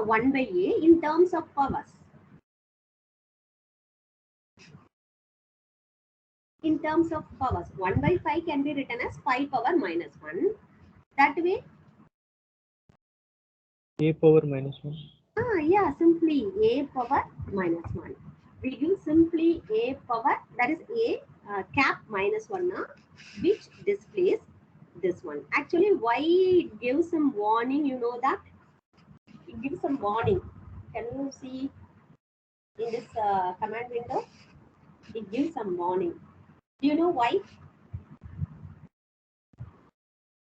1 by A in terms of powers. In terms of powers, 1 by 5 can be written as 5 power minus 1. That way? A power minus 1. Yeah, simply A power minus 1. We give simply A power, that is A cap minus 1, which displays this one. Actually, why it gives some warning, you know that? It gives some warning. Can you see in this command window? It gives some warning. Do you know why?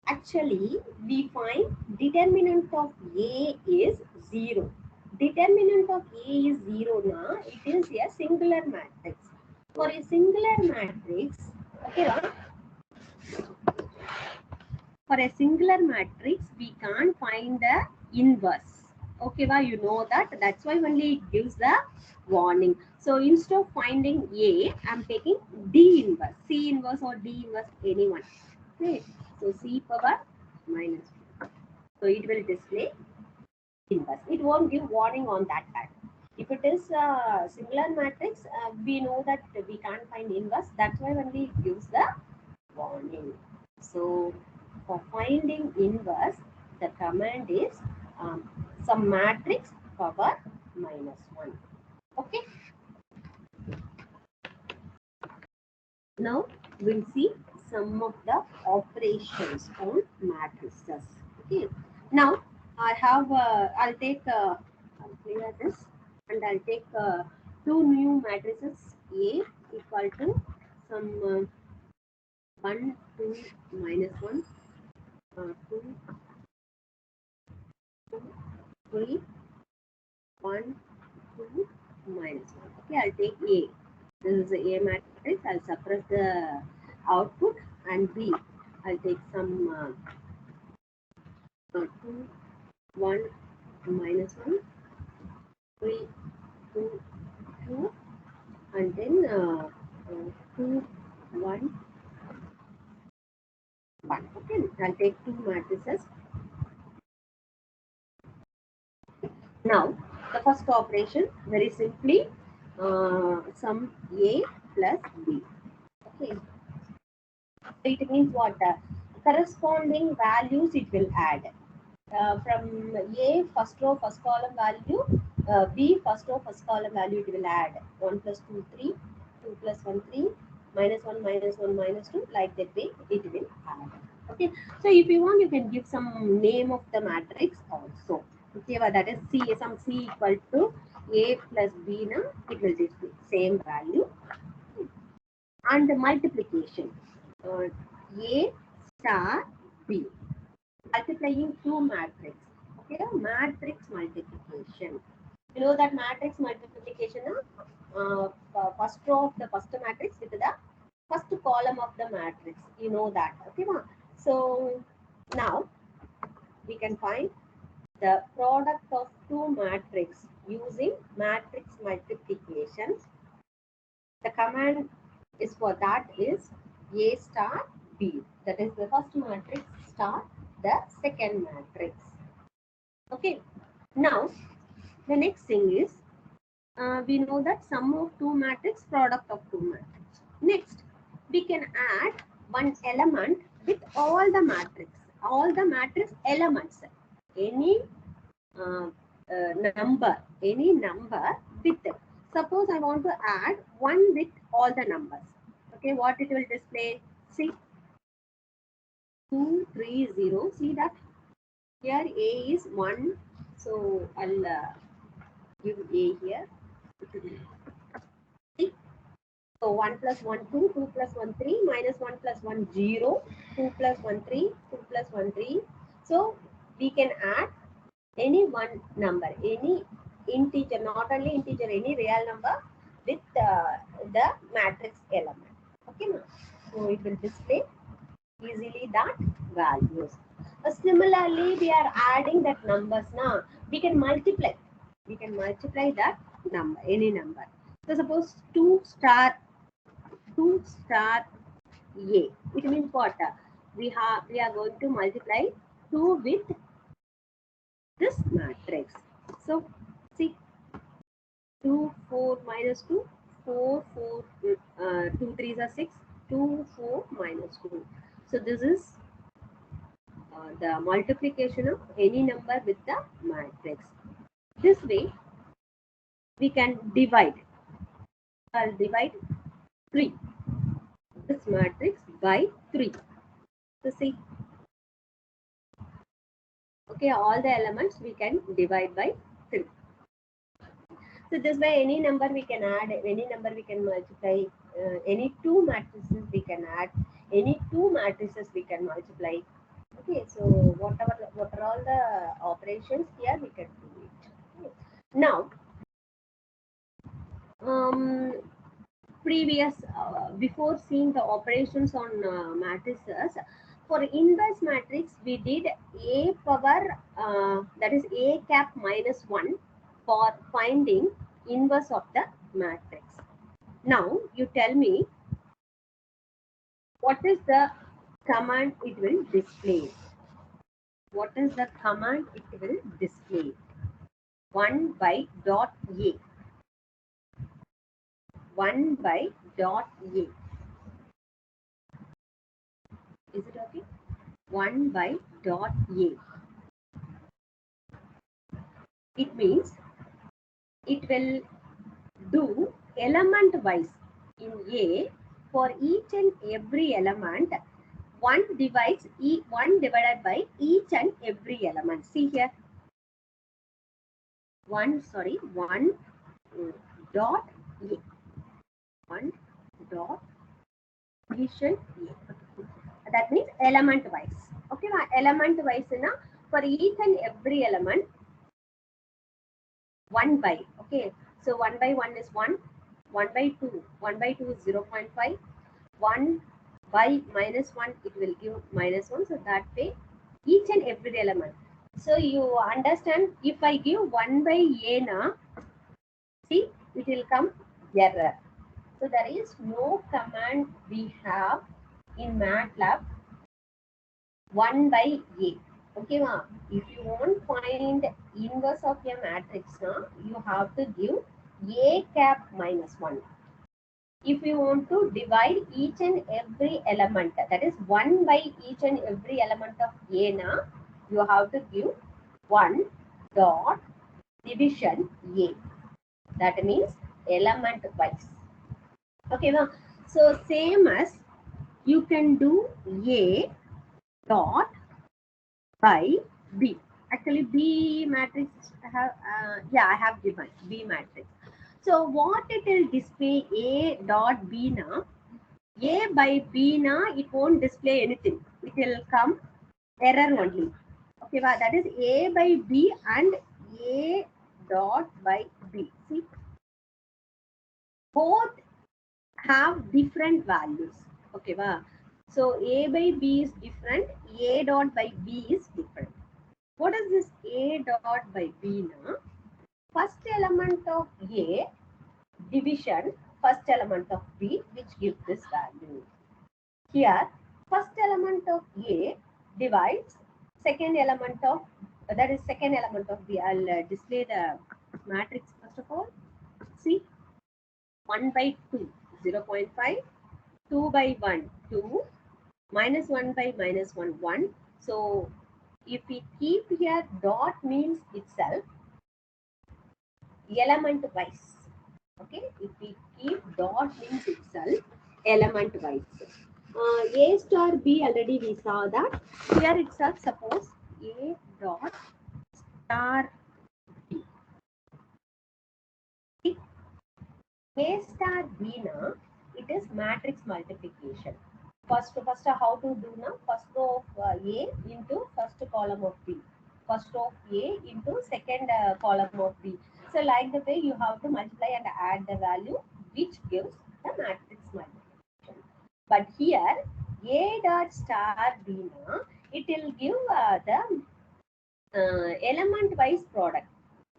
Actually, we find determinant of A is 0. Determinant of A is 0 now. It is a singular matrix. For a singular matrix, okay, for a singular matrix, we can't find the inverse. Okay, you know that. That's why only it gives the warning. So instead of finding A, I'm taking D inverse, C inverse or D inverse, anyone. Okay, so C power minus 1. So it will display inverse. It won't give warning on that part. If it is a singular matrix, we know that we can't find inverse. That's why only it gives the warning. So for finding inverse, the command is some matrix power minus 1. Okay. Now we'll see some of the operations on matrices. Okay. Now I have I'll clear this and I'll take 2 new matrices A equal to some 1, 2, minus 1, 2, 2, 3, 1, 2, minus 1. Okay, I'll take A. This is a matrix. I'll suppress the output, and B. I'll take some 2, 1, minus 1, 3, 2, 2, and then 2, 1, 1. Okay, I'll take 2 matrices. Now, the first operation, very simply, sum A plus B. Okay. It means what? Corresponding values it will add. From A, first row, first column value, B first row, first column value, it will add 1 plus 2, 3, 2 plus 1, 3, minus 1, minus 1, minus 2, like that way it will add. Okay, so if you want, you can give some name of the matrix also. Okay, well, that is C, some C equal to A plus B, now it will display same value. And the multiplication, A star B, multiplying two matrix. Okay, matrix multiplication. You know that matrix multiplication, first row of the first matrix with the first column of the matrix. You know that. Okay, ma? So now we can find the product of two matrix using matrix multiplication. The command is for that is A star B. That is the first matrix star the second matrix. Okay. Now the next thing is we know that sum of two matrix, product of two matrix. Next, we can add one element with all the matrix elements. Any number with it. Suppose I want to add 1 with all the numbers. Okay, what it will display? See, 2, 3, 0. See that here A is 1. So I'll give A here. See? So 1 plus 1, 2, 2 plus 1, 3, minus 1 plus 1, 0, 2 plus 1, 3, 2 plus 1, 3. So we can add any one number, any integer, not only integer, any real number with the matrix element. Okay, so it will display easily that values. Similarly, we are adding that numbers now. We can multiply. We can multiply that number, any number. So suppose 2 star A. It means what? We are going to multiply 2 with this matrix. So see, 2, 4 minus 2, 4, 4, 2 3s are 6, 2, 4 minus 2. So this is the multiplication of any number with the matrix. This way we can divide. I'll divide 3. This matrix by 3. So see, okay, all the elements we can divide by 3. So this way any number we can add, any number we can multiply, any two matrices we can add, any two matrices we can multiply. Okay, so what are all the operations here we can do it. Okay. Now, before seeing the operations on matrices, for inverse matrix we did A power that is A cap minus 1 for finding inverse of the matrix. Now you tell me what is the command it will display. What is the command it will display? 1 by dot A. 1 by dot A. Is it okay? 1 by dot A. It means it will do element wise in A. For each and every element, 1 divided by each and every element. See here. 1 dot A. 1 dot addition A. That means element wise. Okay, element wise for each and every element 1 by. Okay, so 1 by 1 is 1. 1 by 2. 1 by 2 is 0.5. 1 by minus 1 it will give minus 1. So that way each and every element. So you understand, if I give 1 by A now, see, it will come error. So there is no command we have in MATLAB 1 by A. Okay, ma. If you want to find inverse of your matrix now, you have to give A cap minus 1. If you want to divide each and every element, that is 1 by each and every element of A now, you have to give 1 dot division A. That means element wise. Okay, now so same as you can do A dot by B. Actually, B matrix have I have given B matrix. So what it will display A dot B now? A by B now it won't display anything. It will come error only. Okay, well, that is A by B and A dot by B. See, both have different values. Okay, well, so A by B is different. A dot by B is different. What is this A dot by B now? First element of A division first element of B, which gives this value. Here, first element of A divides second element of that is second element of B. I'll display the matrix first of all. See, 1 by 2, 0.5, 2 by 1, 2, minus 1 by minus 1, 1. So, if we keep here dot means itself element wise. Okay, if we keep dot means itself element wise. A star B already we saw that. Here itself suppose A dot star B. A star B now it is matrix multiplication. First how to do now? First row of A into first column of B. First row of A into second column of B. So like the way you have to multiply and add the value which gives the matrix multiplication. But here A dot star B now it will give the element wise product.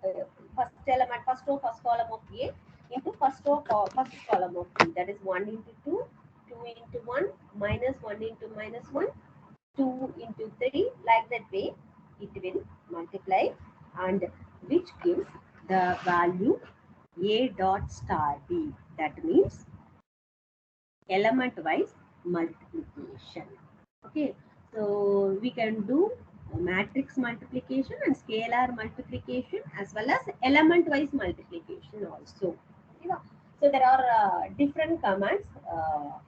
First element, first row, first column of A into first row, first column of B. That is 1 into 2, 2 into 1, minus 1 into minus 1, 2 into 3. Like that way, it will multiply and which gives the value A dot star B. That means element wise multiplication. Okay, so we can do matrix multiplication and scalar multiplication as well as element wise multiplication also. So there are different commands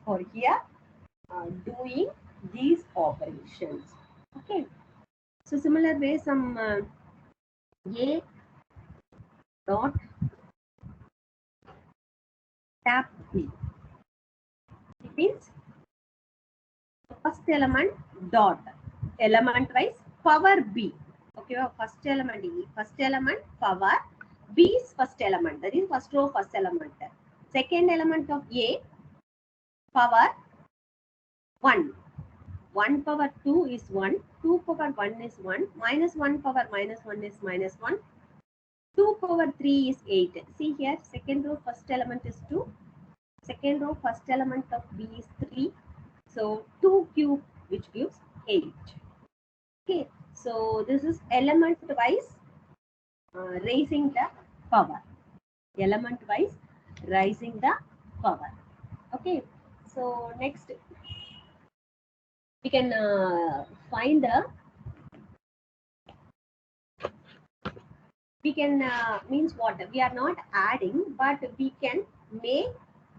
for here doing these operations. Okay, so similar way some A dot tap B. It means first element dot element wise power B. Okay, first element E, first element power B is first element, that is first row first element. Second element of A power 1. 1 power 2 is 1, 2 power 1 is 1, minus 1 power minus 1 is minus 1, 2 power 3 is 8. See here, second row first element is 2, second row first element of B is 3. So 2 cube which gives 8. Okay, so this is element wise raising the power. Element wise raising the power. Okay, so next we can find the means what we are not adding, but we can make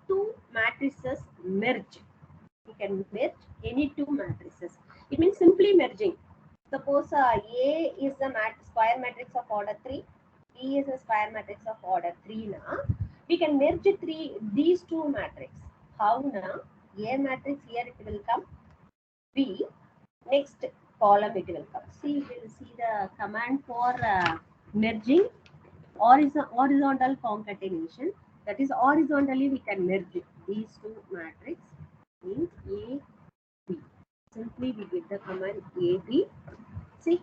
two matrices merge. We can merge any two matrices. It means simply merging. Suppose A is a square matrix of order 3, B is a square matrix of order 3 now. We can merge these two matrices. How now? A matrix here it will come, B next column it will come. See, we will see the command for merging horizontal concatenation. That is horizontally we can merge these two matrices means A, B. Simply we give the command AB. See,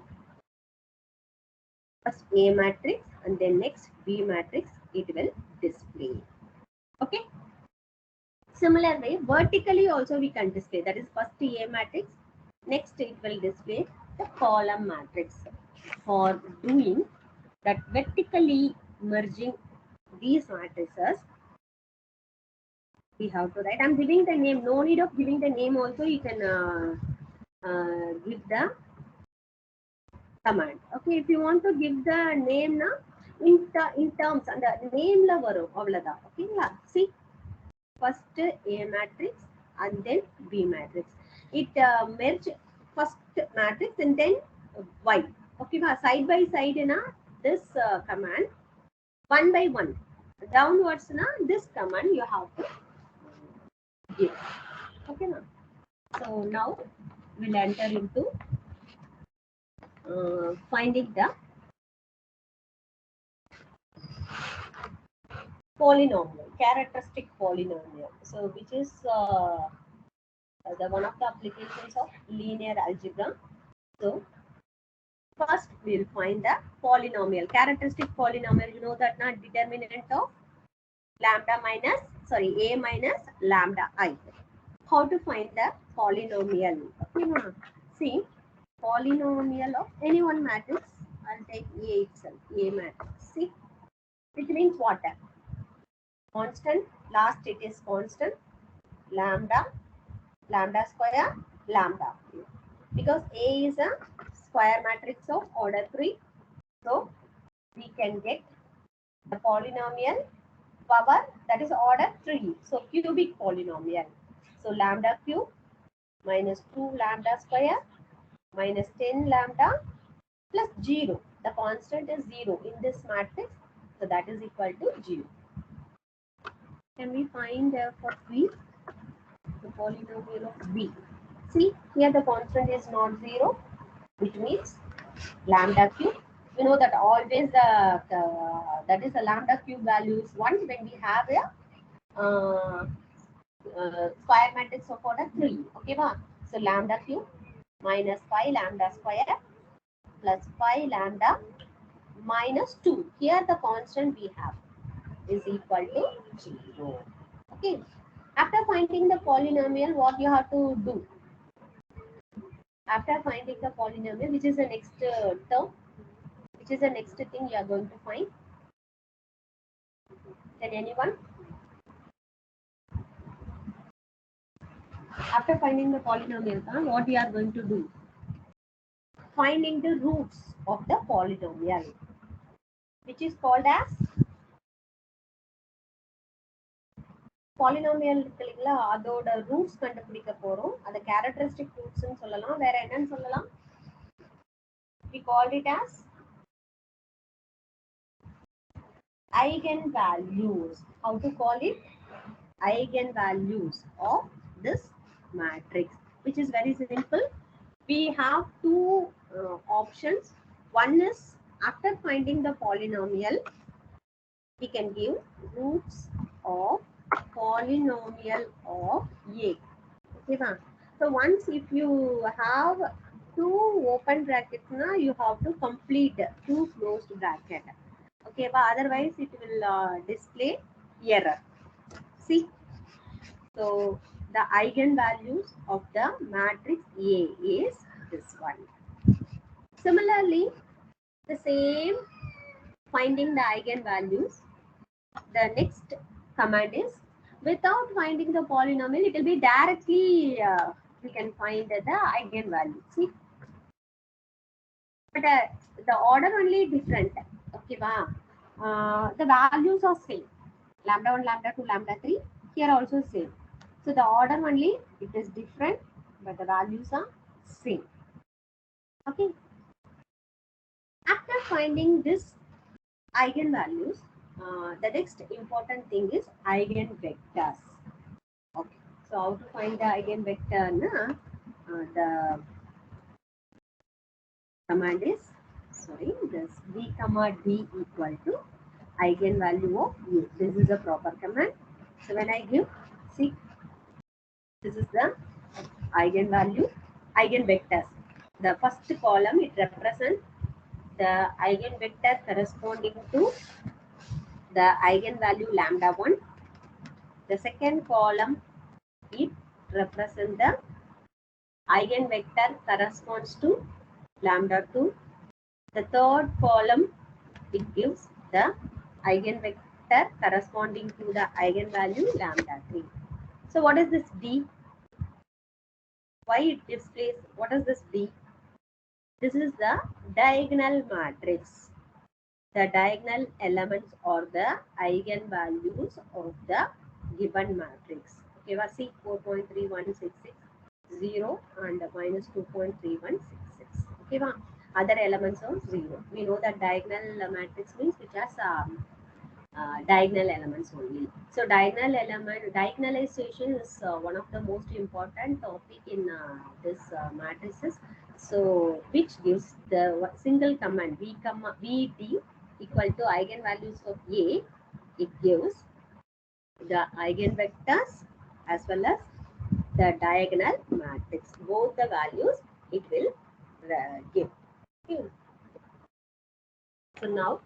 first A matrix and then next B matrix it will display. Okay. Similar way, vertically also we can display. That is first A matrix. Next it will display the column matrix. For doing that vertically merging these matrices, we have to write. I'm giving the name. No need of giving the name also. You can give the command. Okay, if you want to give the name now, in terms and the name la varum avladha. Okay la, see, first A matrix and then B matrix. It merge first matrix and then Y. Okay, side by side na this command one by one downwards na this command you have to give. Okay na. So now we'll enter into finding the polynomial, characteristic polynomial. So which is the one of the applications of linear algebra. So first we'll find the polynomial, characteristic polynomial. You know that not determinant of lambda minus, sorry, a minus lambda I. How to find the polynomial? Okay, see, polynomial of any one matrix. I'll take A itself, A matrix. See, it means what? Constant, last it is constant, lambda, lambda square, lambda. Because A is a square matrix of order 3. So we can get the polynomial power that is order 3. So cubic polynomial. So lambda cube minus 2 lambda square minus 10 lambda plus 0. The constant is 0 in this matrix. So that is equal to 0. Can we find for B the polynomial of B? See, here the constant is not 0, which means lambda cube. You know that always that is a lambda cube value is 1 when we have a square matrix of order 3. Okay, ba? So lambda cube minus 5 lambda square plus 5 lambda minus 2. Here the constant we have is equal to 0. Okay. After finding the polynomial, what you have to do? After finding the polynomial, which is the next term, which is the next thing you are going to find? Can anyone? After finding the polynomial, what you are going to do? Finding the roots of the polynomial, which is called as polynomial இருக்குல்ல அதோட roots கண்டுபிடிக்க போறோம். அது characteristic roots ன்னு சொல்லலாம். வேற என்னன்னு சொல்லலாம்? We called it as eigenvalues. How to call it? Eigenvalues of this matrix, which is very simple. We have two options. One is after finding the polynomial, we can give roots of polynomial of A. Okay, ma'am. So once if you have two open brackets, now you have to complete two closed bracket. Okay, but otherwise it will display error. See, so the eigenvalues of the matrix A is this one. Similarly, the same finding the eigenvalues, the next command is without finding the polynomial, it will be directly we can find the eigenvalue. See, but the order only different. Okay, the values are same. Lambda 1, lambda 2, lambda 3. Here also same. So the order only it is different, but the values are same. Okay. After finding this eigenvalues, the next important thing is eigenvectors. Okay. So how to find the eigenvector? The command is, sorry, this v comma d equal to eigenvalue of u. This is a proper command. So when I give, see, this is the eigenvalue, eigenvectors. The first column, it represents the eigenvector corresponding to the eigenvalue lambda 1. The second column, it represents the eigenvector corresponds to lambda 2. The third column, it gives the eigenvector corresponding to the eigenvalue lambda 3. So what is this D? Why it displays? What is this D? This is the diagonal matrix. the diagonal elements or the eigenvalues of the given matrix. Okay, see 4.3166, 0 and minus 2.3166. Okay, other elements of 0. We know that diagonal matrix means which has diagonal elements only. So diagonalization is one of the most important topic in this matrices. So which gives the single command v comma vd equal to eigenvalues of A. It gives the eigenvectors as well as the diagonal matrix. Both the values it will give. Okay. So now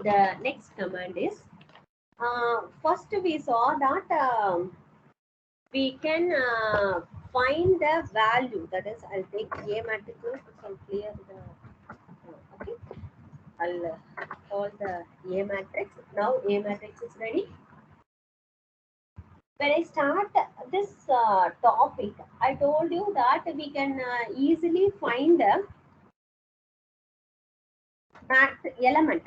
the next command is first we saw that we can find the value, that is I'll take A matrix so I'll clear the okay, I'll call the A matrix. Now A matrix is ready. When I start this topic, I told you that we can easily find the element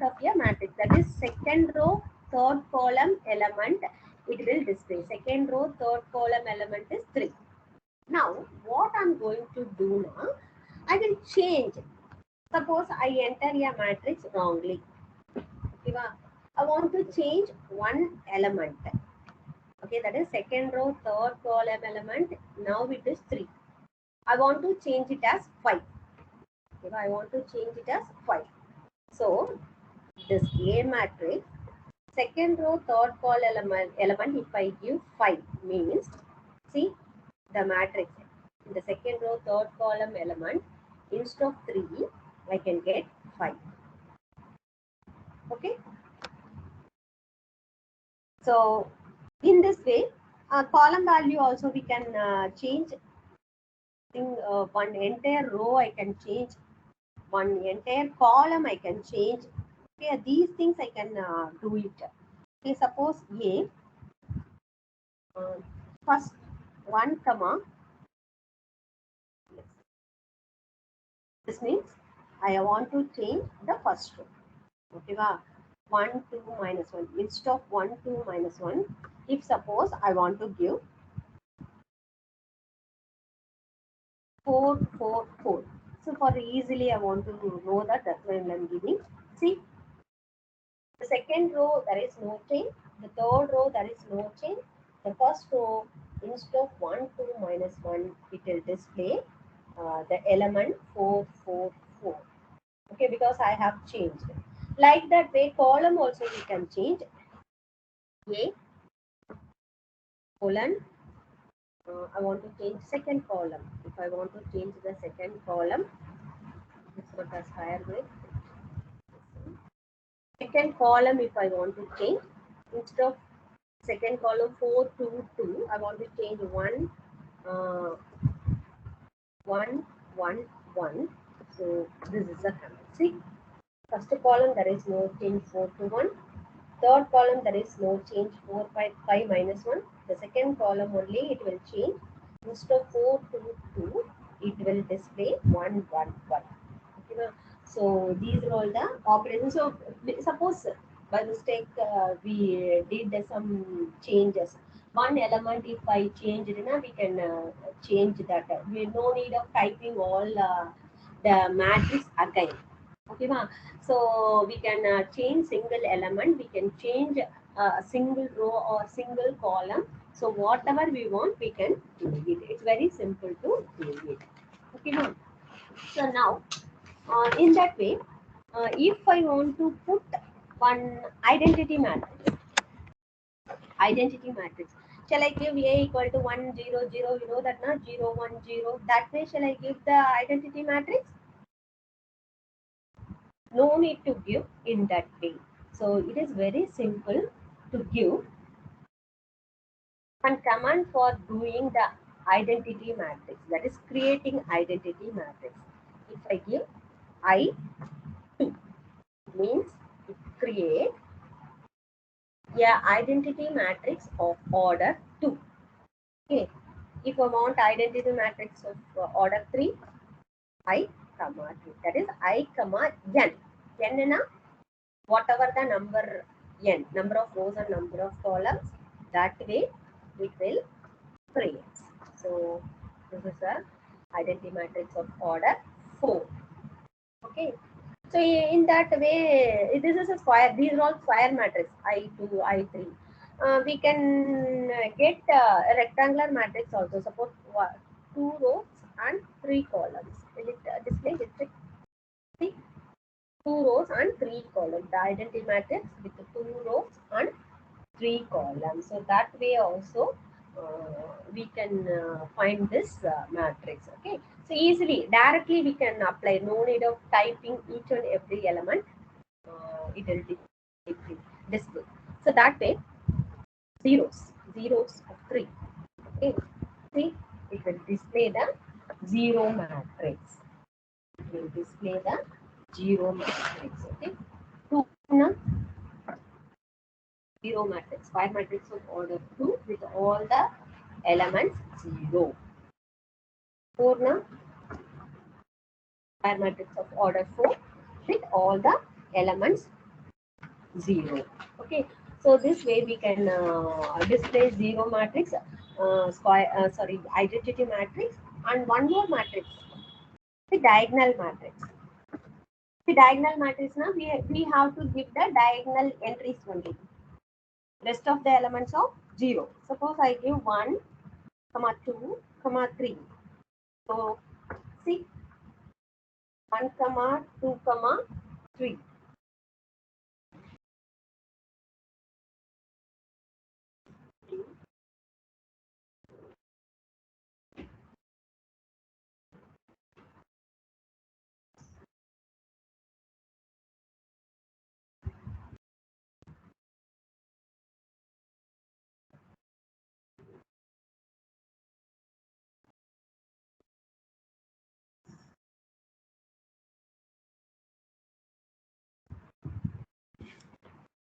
of a matrix, that is second row third column element. It will display second row third column element is 3. Now what I'm going to do now, I will change. Suppose I enter a matrix wrongly. I want to change one element. Okay, that is second row third column element. Now it is 3. I want to change it as 5. Okay, I want to change it as 5. So this A matrix, second row third column element, if I give 5 means, see the matrix in the second row third column element, instead of 3 I can get 5. Okay, so in this way column value also we can change. In one entire row I can change, one entire column I can change. Okay, these things I can do it. Okay, suppose A first 1 comma, this means I want to change the first row. Okay, 1 2 minus 1 instead of 1 2 minus 1. If suppose I want to give 4 4 4, so for easily I want to know that, that's why I'm giving. See, the second row there is no change, the third row there is no change, the first row instead of 1 2 minus 1 it will display the element 4 4 4. Okay, because I have changed. Like that way column also we can change. A colon, I want to change second column. If I want to change the second column, this one has higher weight. Second column if I want to change, instead of second column 4 2 2, I want to change 1 1 1 1. So this is the command. See, first column there is no change 4 to 1. Third column there is no change 4 5 minus 1. The second column only it will change. Instead of 4 2 2, it will display 1 1 1. Okay, so these are all the operations. So suppose by mistake we did some changes. One element if I change it, we can change that. We no need of typing all the matrix again. Okay, so we can change single element, we can change a single row or single column. So whatever we want, we can do it. It's very simple to do it. Okay, ma'am. So now, in that way, if I want to put one identity matrix, shall I give A equal to 1 0 0? You know that na 0 1 0. That way, shall I give the identity matrix? No need to give in that way. So it is very simple to give one command for doing the identity matrix, that is creating identity matrix. If I give I2 means it create a identity matrix of order 2. Okay, if I want identity matrix of order 3, I comma 2, that is I comma n. N na whatever the number n, number of rows and number of columns, that way it will create. So this is a identity matrix of order 4. Okay. So in that way, this is a square. These are all square matrix I2, I3. We can get a rectangular matrix also. Suppose 2 rows and 3 columns. Will it display? Let's see. 2 rows and 3 columns. The identity matrix with 2 rows and 3 columns. So that way also we can find this matrix. Okay. So easily, directly we can apply. No need of typing each and every element. It will display. So that way, zeros of 3. Okay. See, it will display the 0 matrix. It will display the 0 matrix. Okay. 2 na 0 matrix, square matrix of order 2 with all the elements 0. 4 na square matrix of order 4 with all the elements 0. Okay, so this way we can display 0 matrix, identity matrix, and one more matrix, the diagonal matrix. The diagonal matrix now we have to give the diagonal entries only. Rest of the elements of 0. Suppose I give 1, 2, 3. So see 1, 2, 3.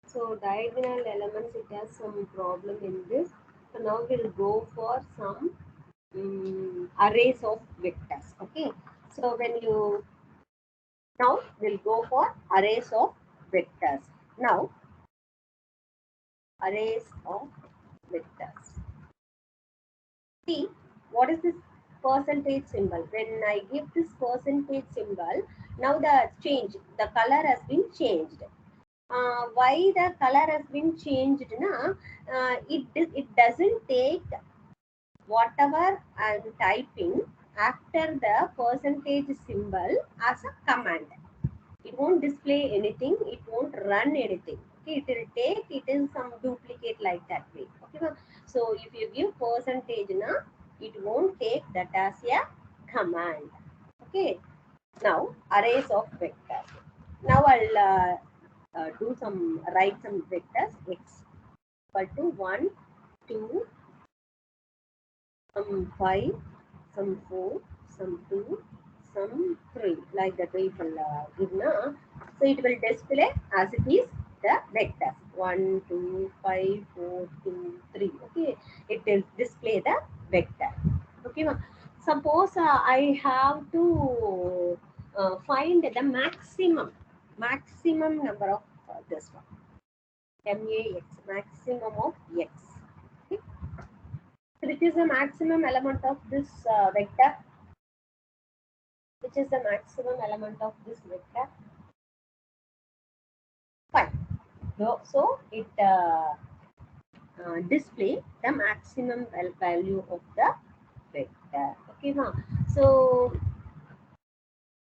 So diagonal elements, it has some problem in this. So now we'll go for some arrays of vectors. Okay. So now we'll go for arrays of vectors. Now arrays of vectors. See, what is this percentage symbol? When I give this percentage symbol, now the color has been changed. Why the color has been changed na? It doesn't take whatever I'm typing after the percentage symbol as a command. It won't display anything, it won't run anything. Okay, it is some duplicate like that way. Okay, so if you give percentage na, it won't take that as a command. Okay, now arrays of vectors. Now I'll write some vectors x equal to 1, 2, some 5, some 4, some 2, some 3, like that way it will give na. So it will display as it is the vectors 1, 2, 5, 4, 2, 3. Okay, it will display the vector. Okay, suppose I have to find the maximum number of this one. MAX, maximum of x. Okay. So which is the maximum element of this vector? Which is the maximum element of this vector? 5. So it display the maximum value of the vector. Okay, now so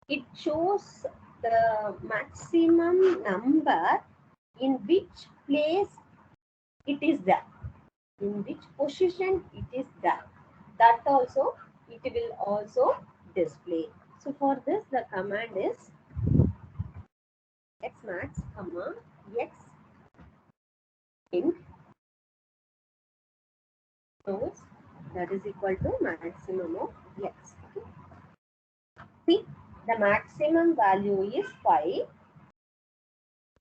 it shows the maximum number in which place it is there, in which position it is there. That also it will also display. So for this the command is xmax comma x int shows that is equal to maximum of x. See, the maximum value is 5.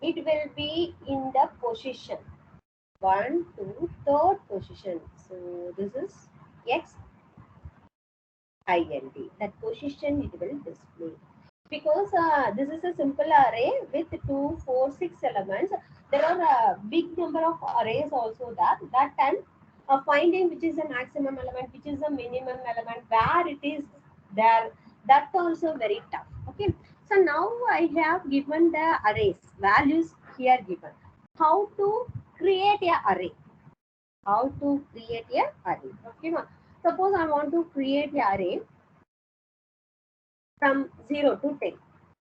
It will be in the position 1 to 3rd position. So this is x int. That position it will display. because this is a simple array with 2, 4, 6 elements. There are a big number of arrays also that time finding which is the maximum element, which is the minimum element, where it is there, that also very tough. Okay, so now I have given the arrays values here given. How to create a array? How to create a array? Okay, suppose I want to create a array from 0 to 10.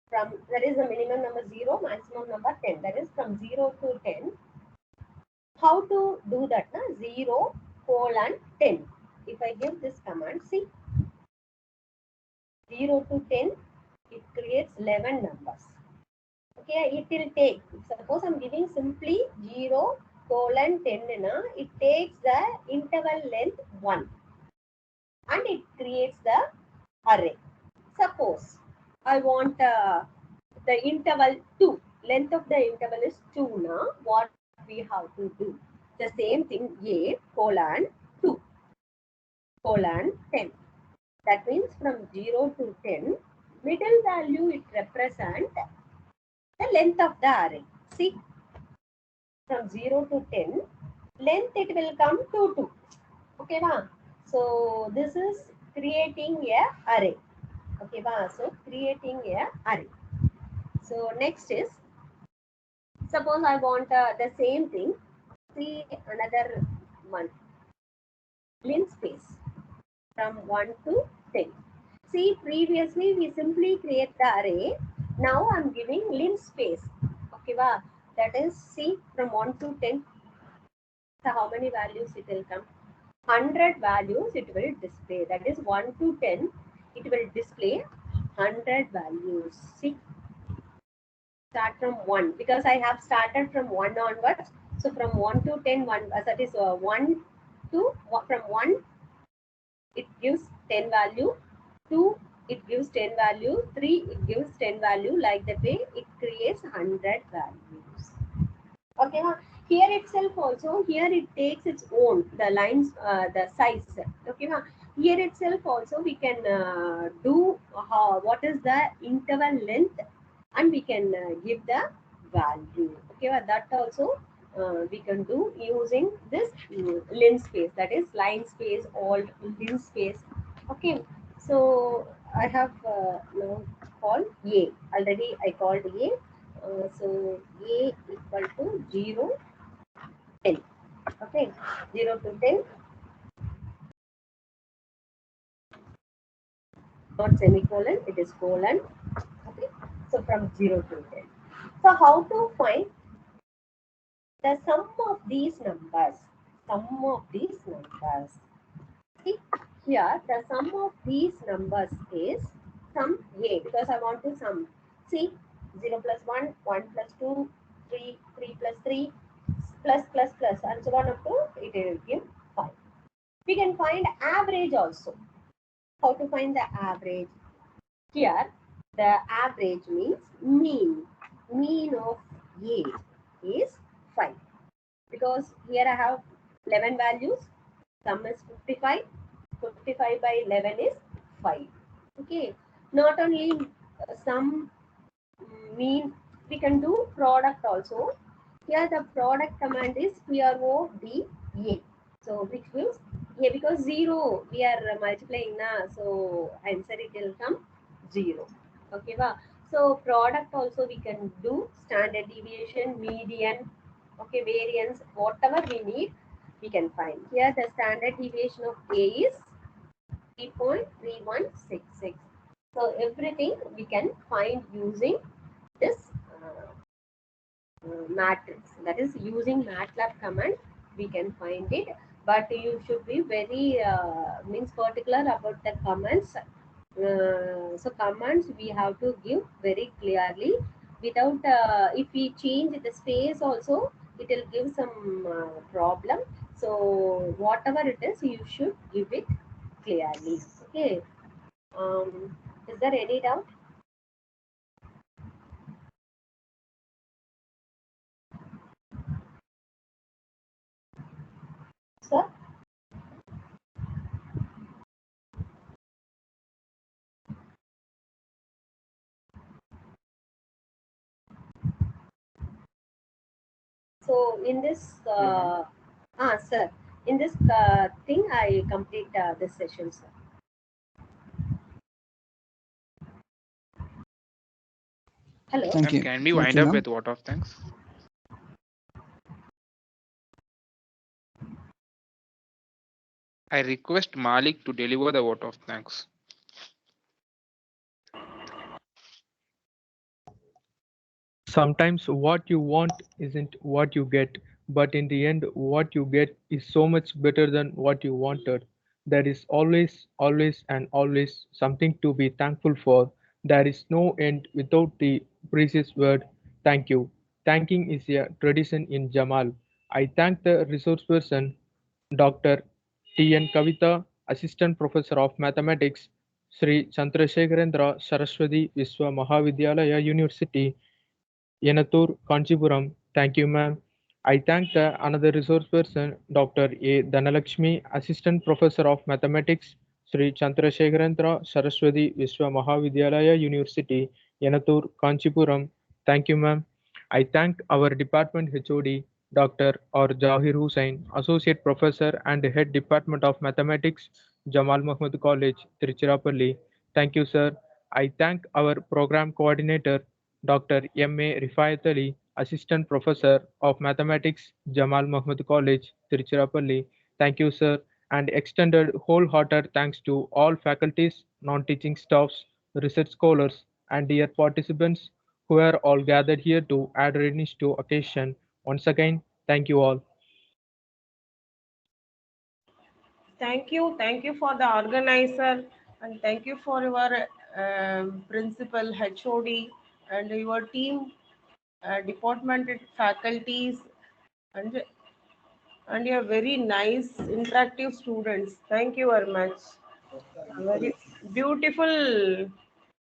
From there is a minimum number 0, maximum number 10. That is from 0 to 10. How to do that? Na? 0 colon 10. If I give this command, see 0 to 10, it creates 11 numbers. Okay, it will take, suppose I'm giving simply 0 colon 10, na, it takes the interval length 1 and it creates the array. Suppose I want the interval 2, length of the interval is 2 now. What we have to do? The same thing, a colon 2 colon 10. That means from 0 to 10, middle value it represents the length of the array. See, from 0 to 10, length it will come to 2. Okay, ma? So this is creating a array. Okay, ma? So creating a array. So next is, suppose I want the same thing. See another one. Linspace from 1 to 10. See, previously we simply create the array. Now I'm giving linspace. Okay, wow. That is, see, from 1 to 10. So how many values it will come? 100 values it will display. That is 1 to 10. It will display 100 values. See, start from 1 because I have started from 1 onwards. So from 1 to 10, that is 1 to, from 1 it gives 10 value, 2 it gives 10 value, 3 it gives 10 value. Like that way it creates 100 values. Okay, here itself also, here it takes its own, the lines, the size. Okay, here itself also we can do what is the interval length and we can give the value. Okay, that also we can do using this linspace, that is line space or linspace. Okay, so I have now called a, already I called a. So a equal to 0, 10. Okay, 0 to 10, not semicolon, it is colon. Okay, so from 0 to 10. So how to find the sum of these numbers? Sum of these numbers. See, here the sum of these numbers is sum a because I want to sum. See, 0 plus 1, 1 plus 2, 3, 3 plus 3, plus plus plus and so on up to it will give 5. We can find average also. How to find the average? Here the average means mean. Mean of A is 5 because here I have 11 values. Sum is 55. 55 by 11 is 5. Okay. Not only sum, mean, we can do product also. Here the product command is PRODA. So which means, yeah, because 0 we are multiplying now, so answer it will come 0. Okay, wow. So product also we can do standard deviation, median, okay, variance, whatever we need, we can find. Here the standard deviation of A is 3.3166. So everything we can find using this matrix, that is using MATLAB command we can find it, but you should be very means particular about the commands. So commands we have to give very clearly, without if we change the space also it will give some problem. So whatever it is you should give it clearly. Okay, is there any doubt? Sir? So in this, sir, in this thing, I complete this session, sir. Hello. Thank you. Can we Thank wind you, up ma'am. with vote of thanks? I request Malik to deliver the vote of thanks. Sometimes what you want isn't what you get, but in the end, what you get is so much better than what you wanted. There is always, always, and always something to be thankful for. There is no end without the precious word thank you. Thanking is a tradition in Jamal. I thank the resource person, Dr. T.N. Kavita, Assistant Professor of Mathematics, Sri Chandrasekharendra Saraswati Viswa Mahavidyalaya University, Yenathur, Kanchipuram. Thank you, ma'am. I thank the another resource person, Dr. A. Dhanalakshmi, Assistant Professor of Mathematics, Sri Chandrasekharendra Saraswati Viswa Mahavidyalaya University, Yenathur, Kanchipuram. Thank you, ma'am. I thank our department HOD, Dr. R. Jahir Hussain, Associate Professor and Head Department of Mathematics, Jamal Muhammad College, Tiruchirappalli. Thank you, sir. I thank our program coordinator, Dr. M.A. Rifayat Ali, Assistant Professor of Mathematics, Jamal Muhammad College, Tiruchirappalli. Thank you, sir, and extended wholehearted thanks to all faculties, non-teaching staffs, research scholars, and dear participants who are all gathered here to add readiness to occasion. Once again, thank you all. Thank you for the organizer, and thank you for your principal, HOD, and your team, department faculties, and your very nice interactive students. Thank you very much. A very beautiful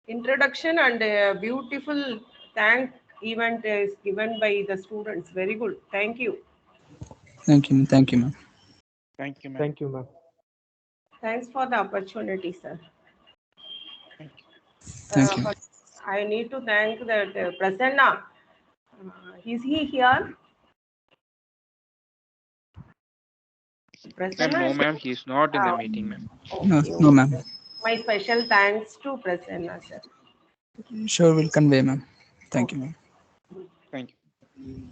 introduction and a beautiful thank event is given by the students. Very good. Thank you. Thank you. Thank you, ma'am. Thank you, ma'am. Thank you, ma'am. Thanks for the opportunity, sir. Thank you. I need to thank that Prasanna. Is he here? Prasanna? No, ma'am, he is not in the meeting, ma'am. No, no, ma'am. My special thanks to Prasanna, sir. Sure, will convey, ma'am. Thank you, ma'am. Thank you.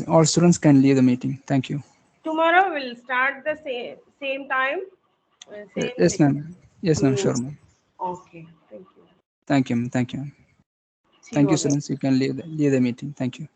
All students can leave the meeting. Thank you. Tomorrow we'll start the same time. Yes, ma'am. Yes, ma'am. Sure, ma'am. Okay. Thank you. Thank you, ma'am. Thank you, ma'am. See Thank you, again. students. You can leave the meeting. Thank you.